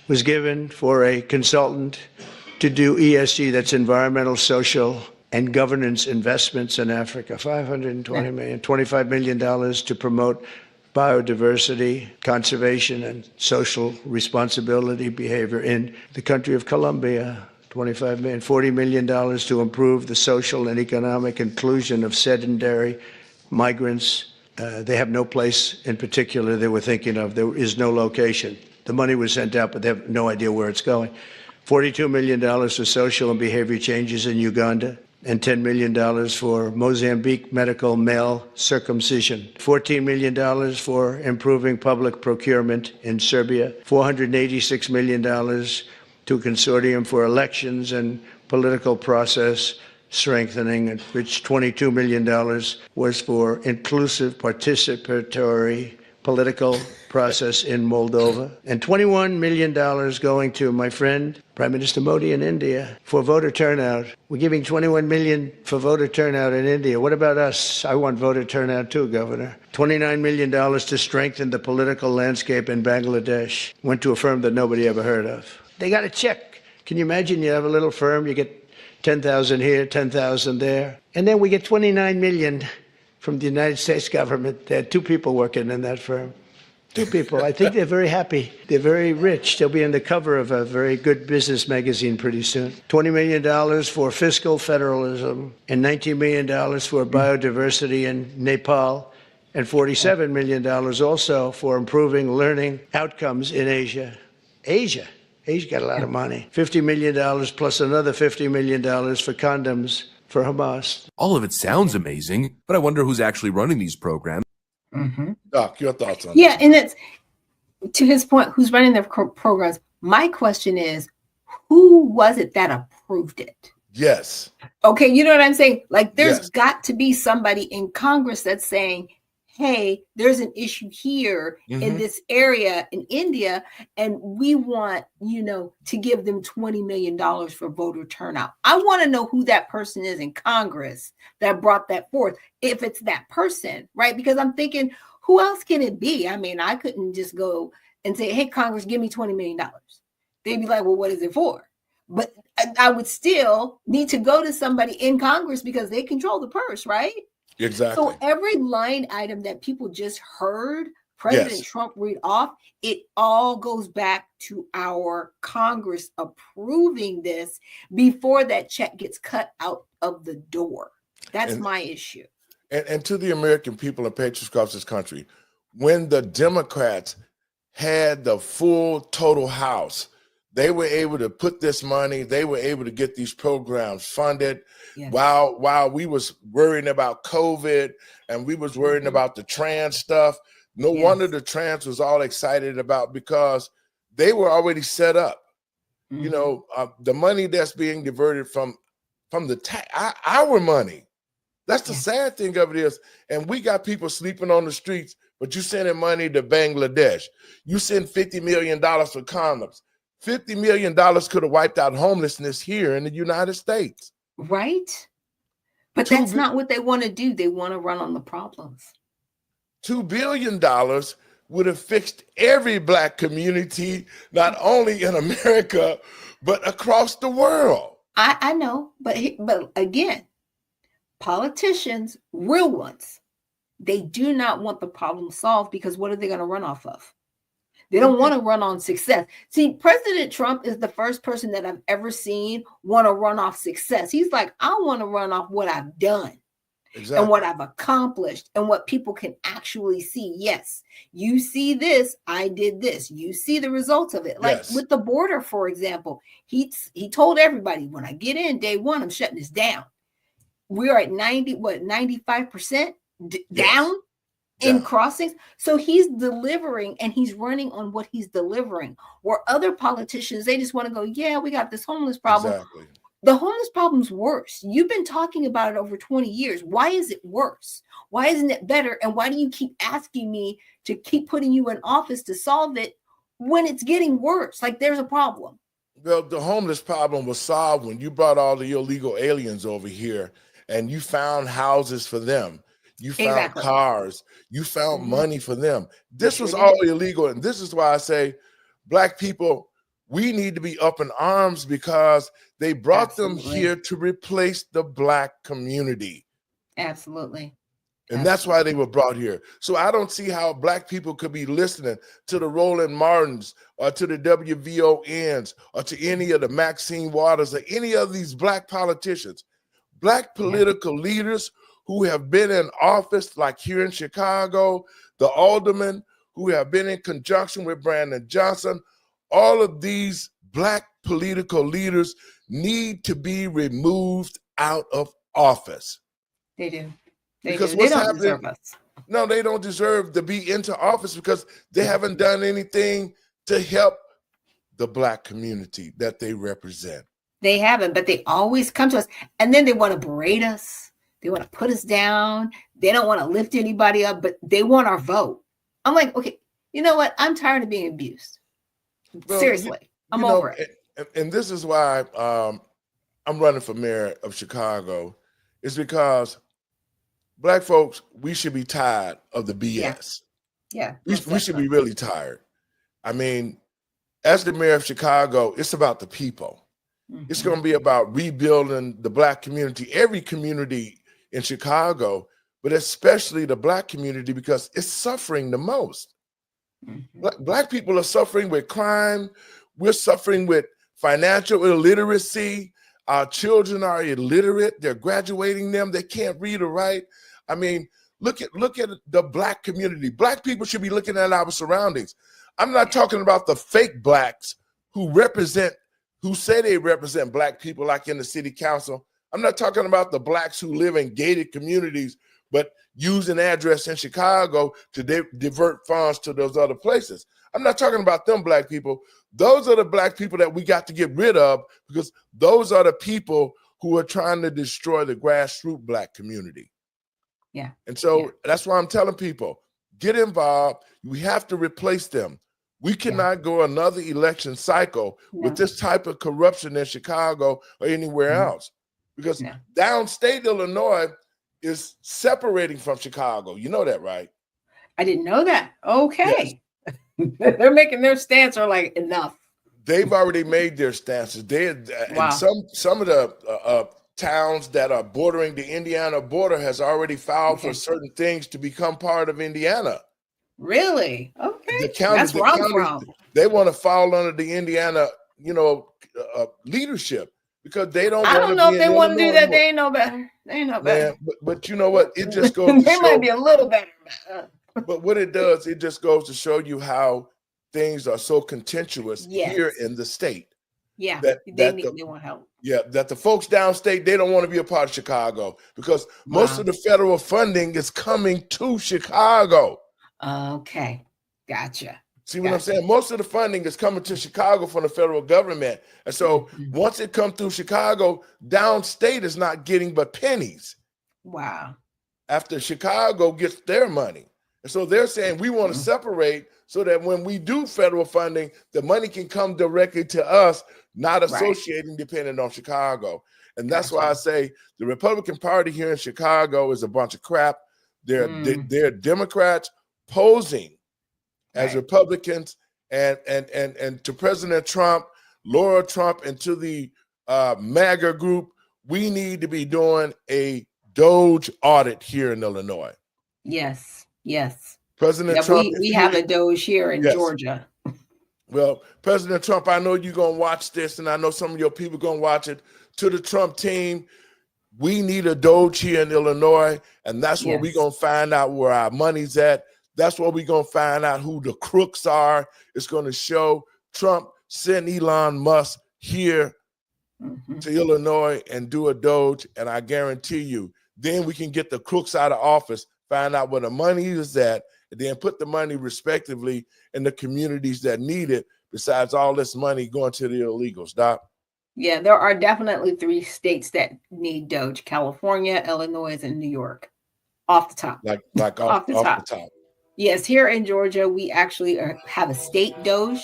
was given for a consultant to do ESG, that's environmental, social, and governance investments in Africa. $520 million, $25 million to promote biodiversity, conservation, and social responsibility behavior in the country of Colombia. $25 million, $40 million to improve the social and economic inclusion of sedentary migrants. They have no place in particular they were thinking of. There is no location. The money was sent out, but they have no idea where it's going. $42 million for social and behavior changes in Uganda, and $10 million for Mozambique medical male circumcision. $14 million for improving public procurement in Serbia. $486 million to a consortium for elections and political process strengthening, which $22 million was for inclusive participatory political process in Moldova, and $21 million going to my friend, Prime Minister Modi in India, for voter turnout. We're giving $21 million for voter turnout in India. What about us? I want voter turnout too, Governor. $29 million to strengthen the political landscape in Bangladesh. Went to a firm that nobody ever heard of. They got a check. Can you imagine? You have a little firm, you get 10,000 here, 10,000 there. And then we get $29 million from the United States government. There are two people working in that firm. Two people. I think they're very happy. They're very rich. They'll be on the cover of a very good business magazine pretty soon. $20 million for fiscal federalism, and $19 million for biodiversity in Nepal, and $47 million also for improving learning outcomes in Asia. Asia got a lot of money. $50 million plus another $50 million for condoms for Hamas. All of it sounds amazing, but I wonder who's actually running these programs. Doc, your thoughts on Yeah, and it's to his point, who's running the programs. My question is, who was it that approved it? Yes. Okay, you know what I'm saying? Like, there's Yes. got to be somebody in Congress that's saying, hey, there's an issue here in this area in India, and we want, to give them $20 million for voter turnout. I want to know who that person is in Congress that brought that forth, if it's that person, right? Because I'm thinking, who else can it be? I mean, I couldn't just go and say, hey, Congress, give me $20 million. They'd be like, well, what is it for? But I would still need to go to somebody in Congress because they control the purse, right? Exactly. So every line item that people just heard President Trump read off, it all goes back to our Congress approving this before that check gets cut out of the door. That's my issue. And to the American people and patriots across this country, when the Democrats had the full total House, they were able to put this money, they were able to get these programs funded. Yes. While we was worrying about COVID and we was worrying about the trans stuff, no wonder the trans was all excited about, because they were already set up. The money that's being diverted from our money. That's the sad thing of it is, and we got people sleeping on the streets, but you sending money to Bangladesh. You send $50 million for condoms. $50 million could have wiped out homelessness here in the United States. Right. But that's not what they want to do. They want to run on the problems. $2 billion would have fixed every Black community, not only in America, but across the world. I know, but again, politicians, real ones, they do not want the problem solved, because what are they going to run off of? They don't want to run on success. See, President Trump is the first person that I've ever seen want to run off success. He's like, I want to run off what I've done. and what I've accomplished and what people can actually see. Yes, you see this, I did this. You see the results of it. Like with the border, for example, he told everybody, when I get in day one, I'm shutting this down. We're at 95% down in crossings. So he's delivering, and he's running on what he's delivering. Where other politicians, they just want to go, yeah, we got this homeless problem. Exactly. The homeless problem's worse. You've been talking about it over 20 years. Why is it worse? Why isn't it better? And why do you keep asking me to keep putting you in office to solve it when it's getting worse? Like, there's a problem. Well, the homeless problem was solved when you brought all the illegal aliens over here and you found houses for them. You found cars. You found money for them. This was all illegal. And this is why I say, Black people, we need to be up in arms, because they brought them here to replace the Black community. Absolutely. And that's why they were brought here. So I don't see how Black people could be listening to the Roland Martins or to the WVONs or to any of the Maxine Waters or any of these Black politicians. Black political leaders who have been in office, like here in Chicago, the aldermen who have been in conjunction with Brandon Johnson, all of these Black political leaders need to be removed out of office. They do. Because they what's don't happening? deserve us. No, they don't deserve to be into office because they haven't done anything to help the Black community that they represent. They haven't, but they always come to us, and then they want to berate us. They want to put us down. They don't want to lift anybody up, but they want our vote. I'm like, okay, you know what? I'm tired of being abused. Well, seriously, I'm over it. And this is why I'm running for mayor of Chicago, is because Black folks, we should be tired of the BS. Yeah. We should be really tired. I mean, as the mayor of Chicago, it's about the people. It's going to be about rebuilding the Black community, every community in Chicago, but especially the Black community, because it's suffering the most. Black people are suffering with crime. We're suffering with financial illiteracy. Our children are illiterate. They're graduating them. They can't read or write. I mean, look at the Black community. Black people should be looking at our surroundings. I'm not talking about the fake Blacks who say they represent Black people, like in the city council. I'm not talking about the Blacks who live in gated communities, but use an address in Chicago to divert funds to those other places. I'm not talking about them Black people. Those are the Black people that we got to get rid of, because those are the people who are trying to destroy the grassroots Black community. Yeah. And so that's why I'm telling people, get involved. We have to replace them. We cannot go another election cycle with this type of corruption in Chicago or anywhere else, because downstate Illinois is separating from Chicago. You know that, right? I didn't know that. Okay. Yes. They're making their stance, or like, enough. They've already made their stances. And some of the towns that are bordering the Indiana border has already filed for certain things to become part of Indiana. Really? Okay. That's where I'm from. They want to fall under the Indiana, leadership, because they don't. I don't know if they want to do that. They ain't no better. They ain't no better. But you know what? It just goes to they show, might be a little better. But what it does, it just goes to show you how things are so contentious here in the state. Yeah, they want help. Yeah, that the folks downstate, they don't want to be a part of Chicago, because most of the federal funding is coming to Chicago. Okay, gotcha. See what I'm saying? Most of the funding is coming to Chicago from the federal government. And so once it comes through Chicago, downstate is not getting but pennies. Wow. After Chicago gets their money. And so they're saying we want to separate so that when we do federal funding, the money can come directly to us, not associating depending on Chicago. And that's why I say the Republican Party here in Chicago is a bunch of crap. They're Democrats posing as Republicans, and to President Trump, Laura Trump, and to the MAGA group, we need to be doing a Doge audit here in Illinois. Yes. President Trump. We have a Doge here in Georgia. Well, President Trump, I know you're going to watch this, and I know some of your people going to watch it. To the Trump team, We need a Doge here in Illinois, and that's where we're Yes. going to find out where our money's at. That's where we're going to find out who the crooks are. It's going to show Trump send Elon Musk here to Illinois and do a Doge, and I guarantee you, then we can get the crooks out of office, find out where the money is at, and then put the money respectively in the communities that need it, besides all this money going to the illegals, Doc. Yeah, there are definitely 3 states that need Doge: California, Illinois, and New York. Off the top. Like off the top. Yes, here in Georgia, we actually have a state Doge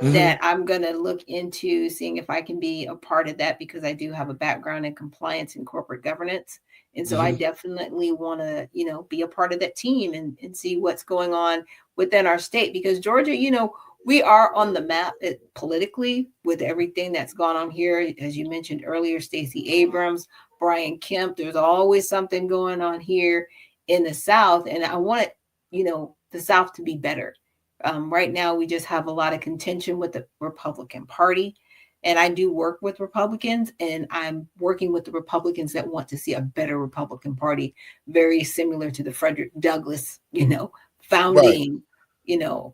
that I'm going to look into seeing if I can be a part of that, because I do have a background in compliance and corporate governance. And so I definitely want to, be a part of that team and see what's going on within our state, because Georgia, we are on the map politically with everything that's gone on here. As you mentioned earlier, Stacey Abrams, Brian Kemp, there's always something going on here in the South. And I want, the South to be better. Right now, we just have a lot of contention with the Republican Party. And I do work with Republicans, and I'm working with the Republicans that want to see a better Republican Party, very similar to the Frederick Douglass, founding,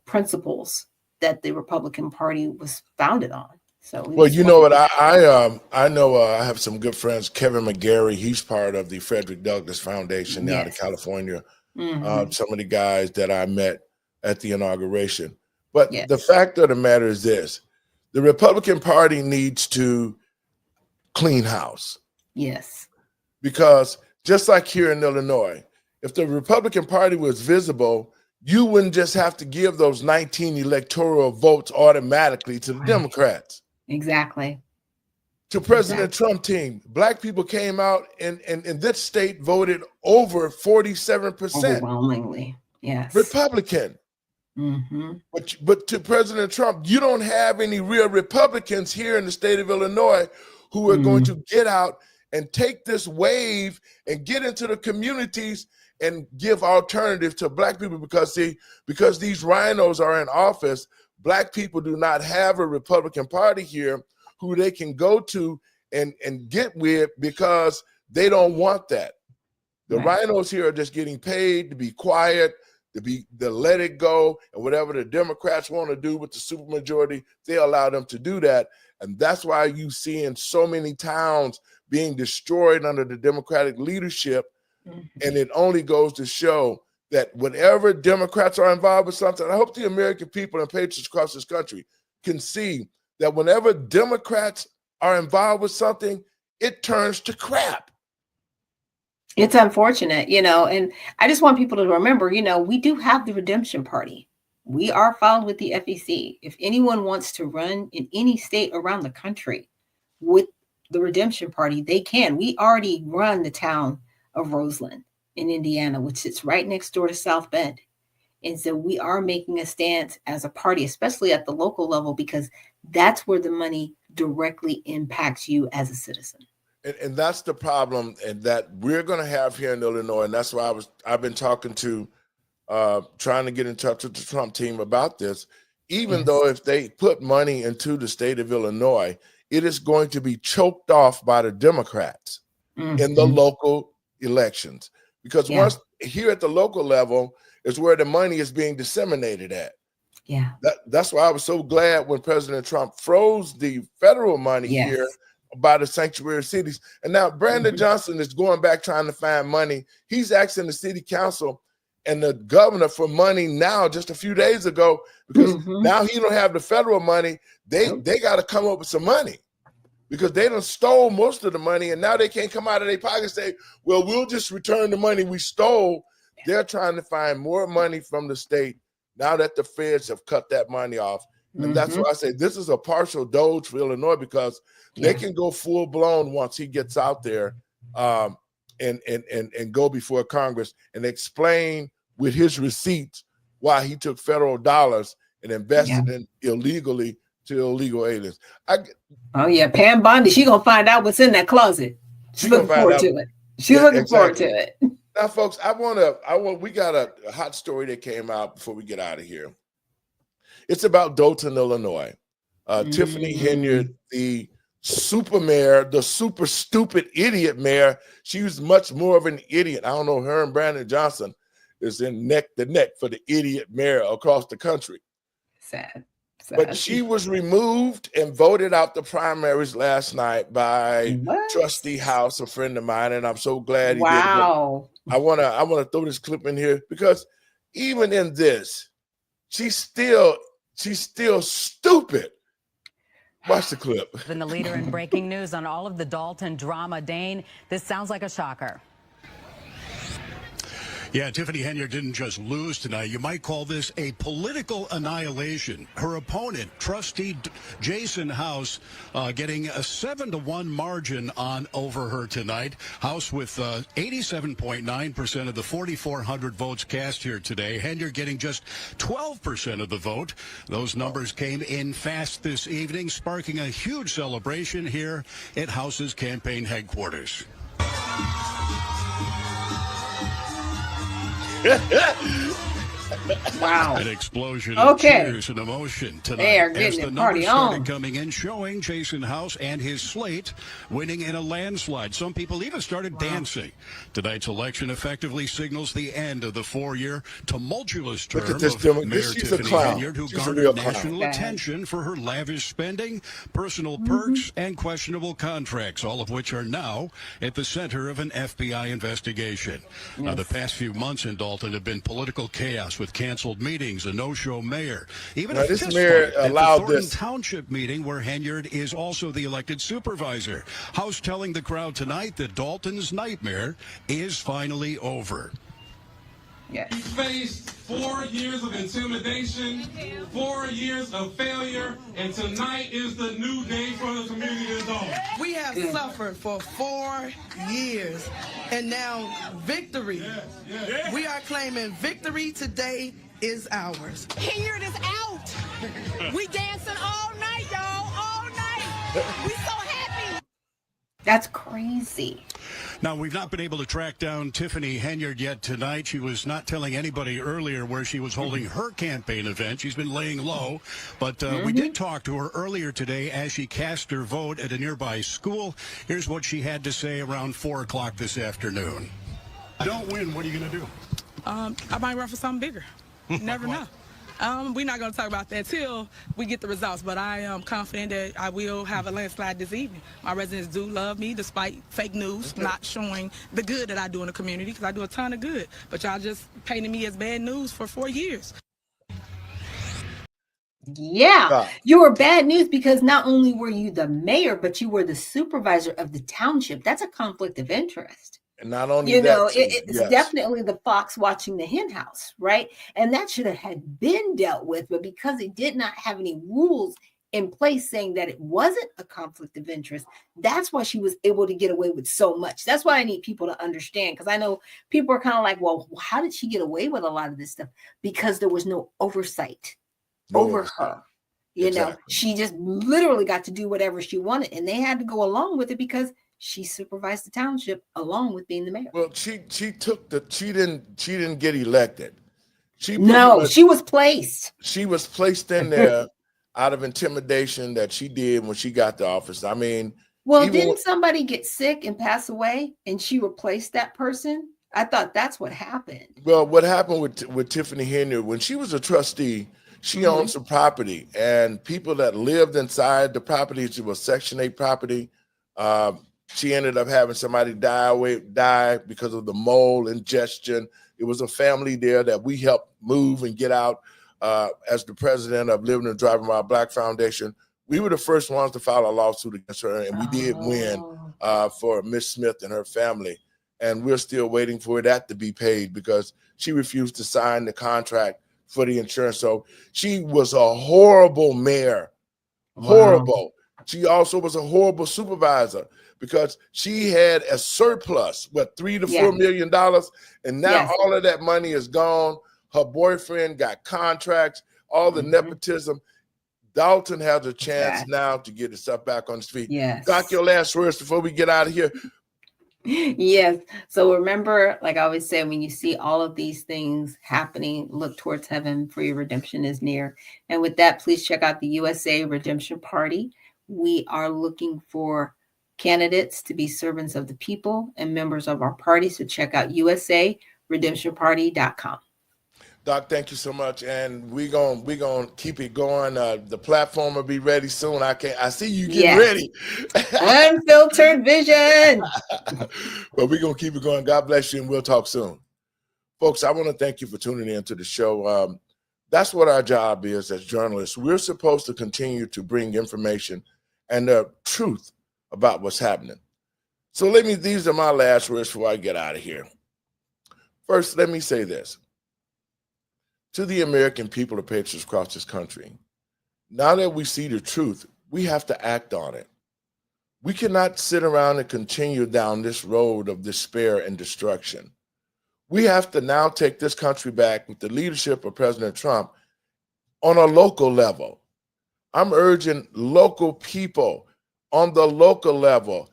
principles that the Republican Party was founded on. So, well, you know what? I know I have some good friends. Kevin McGarry, he's part of the Frederick Douglass Foundation out of California. Some of the guys that I met at the inauguration. But the fact of the matter is this: the Republican Party needs to clean house. Yes. Because just like here in Illinois, if the Republican Party was visible, you wouldn't just have to give those 19 electoral votes automatically to the Democrats. Exactly. To President Trump team, Black people came out and in this state voted over 47%. Overwhelmingly, yes. Republican. But to President Trump, you don't have any real Republicans here in the state of Illinois who are going to get out and take this wave and get into the communities and give alternatives to Black people, because these rhinos are in office, Black people do not have a Republican Party here who they can go to and get with, because they don't want that. The rhinos here are just getting paid to be quiet, to let it go, and whatever the Democrats want to do with the supermajority, they allow them to do that. And that's why you see in so many towns being destroyed under the Democratic leadership. And it only goes to show that whenever Democrats are involved with something, I hope the American people and patriots across this country can see that whenever Democrats are involved with something, it turns to crap. It's unfortunate, and I just want people to remember, we do have the Redemption Party. We are filed with the FEC. If anyone wants to run in any state around the country with the Redemption Party, they can. We already run the town of Roseland in Indiana, which sits right next door to South Bend. And so we are making a stance as a party, especially at the local level, because that's where the money directly impacts you as a citizen. And that's the problem, and that we're going to have here in Illinois. And that's why I've been talking to, trying to get in touch with the Trump team about this. Even though if they put money into the state of Illinois, it is going to be choked off by the Democrats in the local elections. Because once here at the local level is where the money is being disseminated at. That's why I was so glad when President Trump froze the federal money here by the sanctuary cities. And now Brandon Johnson is going back trying to find money. He's asking the city council and the governor for money now, just a few days ago, because now he don't have the federal money. They got to come up with some money, because they done stole most of the money, and now they can't come out of their pocket and say, well, we'll just return the money we stole. They're trying to find more money from the state now that the feds have cut that money off. And that's why I say this is a partial Doge for Illinois, because they can go full blown once he gets out there and go before Congress and explain with his receipts why he took federal dollars and invested in illegally to illegal aliens. Pam Bondi, she gonna find out what's in that closet. She's looking forward to it. She's looking forward to it. Now, folks, we got a hot story that came out before we get out of here. It's about Dolton, Illinois. Tiffany Henyard, the super mayor, the super stupid idiot mayor. She was much more of an idiot. I don't know, her and Brandon Johnson is in neck to neck for the idiot mayor across the country. Sad. But she was removed and voted out the primaries last night by What? Trustee House, a friend of mine, and I'm so glad he did. Wow. I wanna throw this clip in here because even in this, she's still stupid. Watch the clip. And the leader in breaking news on all of the Dalton drama. Dane, this sounds like a shocker. Yeah, Tiffany Henyard didn't just lose tonight. You might call this a political annihilation. Her opponent, trustee Jason House, getting a 7-1 margin over her tonight. House with 87.9% of the 4,400 votes cast here today. Henyard getting just 12% of the vote. Those numbers came in fast this evening, sparking a huge celebration here at House's campaign headquarters. Wow. An explosion of cheers and emotion tonight they are as getting the the party numbers started on. coming in, showing Jason House and his slate winning in a landslide. Some people even started dancing. Tonight's election effectively signals the end of the 4-year tumultuous term of Mayor Tiffany Henyard, who garnered national attention for her lavish spending, personal perks, and questionable contracts, all of which are now at the center of an FBI investigation. Now, the past few months in Dalton have been political chaos with canceled meetings, a no-show mayor, even a fist fight at the Thornton Township meeting where Henyard is also the elected supervisor. House telling the crowd tonight that Dalton's nightmare is finally over. Yes. He faced 4 years of intimidation, 4 years of failure, and tonight is the new day for the community of Dalton. We have suffered for 4 years, and now victory. Yes, yes. We are claiming victory today is ours. Henyard is out. We dancing all night, y'all, all night. We so happy. That's crazy. Now, we've not been able to track down Tiffany Henyard yet tonight. She was not telling anybody earlier where she was holding her campaign event. She's been laying low. But we did talk to her earlier today as she cast her vote at a nearby school. Here's what she had to say around 4 o'clock this afternoon. Don't win, what are you going to do? I might run for something bigger. You never know. We're not going to talk about that till we get the results, but I am confident that I will have a landslide this evening. My residents do love me despite fake news not showing the good that I do in the community, because I do a ton of good, but y'all just painted me as bad news for 4 years. Yeah, you were bad news because not only were you the mayor, but you were the supervisor of the township. That's a conflict of interest. And not only it's definitely the fox watching the hen house, right? And that should have had been dealt with, but because it did not have any rules in place saying that it wasn't a conflict of interest, that's why she was able to get away with so much. That's why I need people to understand, because I know people are kind of like, well, how did she get away with a lot of this stuff? Because there was no oversight over her. You know, she just literally got to do whatever she wanted, and they had to go along with it because she supervised the township along with being the mayor. Well, she didn't get elected. She was placed. She was placed in there out of intimidation that she did when she got to office. I mean, well, didn't somebody get sick and pass away and she replaced that person? I thought that's what happened. Well, what happened with Tiffany Henyard, when she was a trustee, she owned some property, and people that lived inside the property, it was Section 8 property. She ended up having somebody die because of the mold ingestion. It was a family there that we helped move and get out as the president of Living and Driving While Black Foundation. We were the first ones to file a lawsuit against her, and we did win for Miss Smith and her family. And we're still waiting for that to be paid because she refused to sign the contract for the insurance. So she was a horrible mayor, horrible. She also was a horrible supervisor because she had a surplus, $3 to $4 million, and now all of that money is gone. Her boyfriend got contracts, all the nepotism. Dalton has a chance now to get himself back on his feet. Doc, your last words before we get out of here. Yes. So remember, like I always say, when you see all of these things happening, look towards heaven, for your redemption is near. And with that, please check out the USA Redemption Party. We are looking for candidates to be servants of the people and members of our party. So check out usaredemptionparty.com. Doc, thank you so much, and we gonna keep it going. The platform will be ready soon. I see you getting ready. Unfiltered vision. But we're gonna keep it going. God bless you, and we'll talk soon, folks. I want to thank you for tuning in to the show. That's what our job is as journalists. We're supposed to continue to bring information and the truth about what's happening. So these are my last words before I get out of here. First, let me say this. To the American people of patriots across this country, now that we see the truth, we have to act on it. We cannot sit around and continue down this road of despair and destruction. We have to now take this country back with the leadership of President Trump on a local level. I'm urging local people on the local level,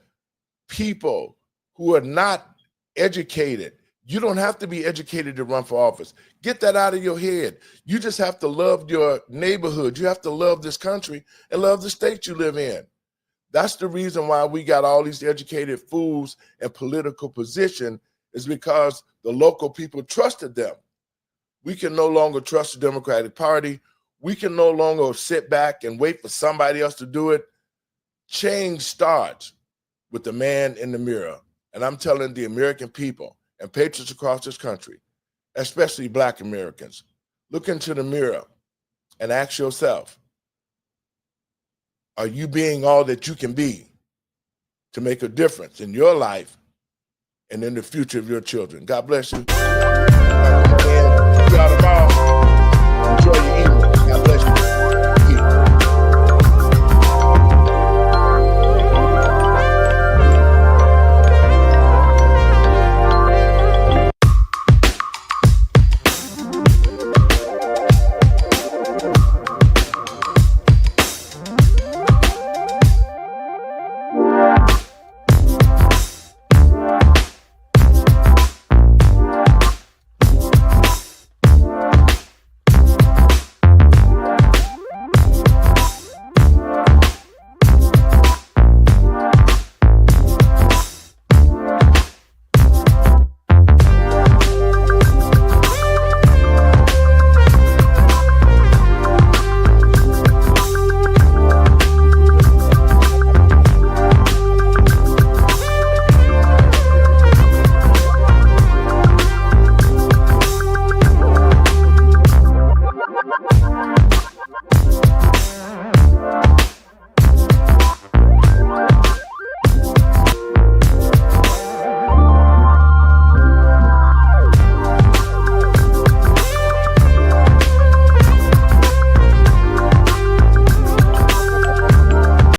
people who are not educated. You don't have to be educated to run for office. Get that out of your head. You just have to love your neighborhood. You have to love this country and love the state you live in. That's the reason why we got all these educated fools in political position, is because the local people trusted them. We can no longer trust the Democratic Party. We can no longer sit back and wait for somebody else to do it. Change starts with the man in the mirror. And I'm telling the American people and patriots across this country, especially Black Americans, look into the mirror and ask yourself, are you being all that you can be to make a difference in your life and in the future of your children? God bless you. See y'all tomorrow. Enjoy your evening.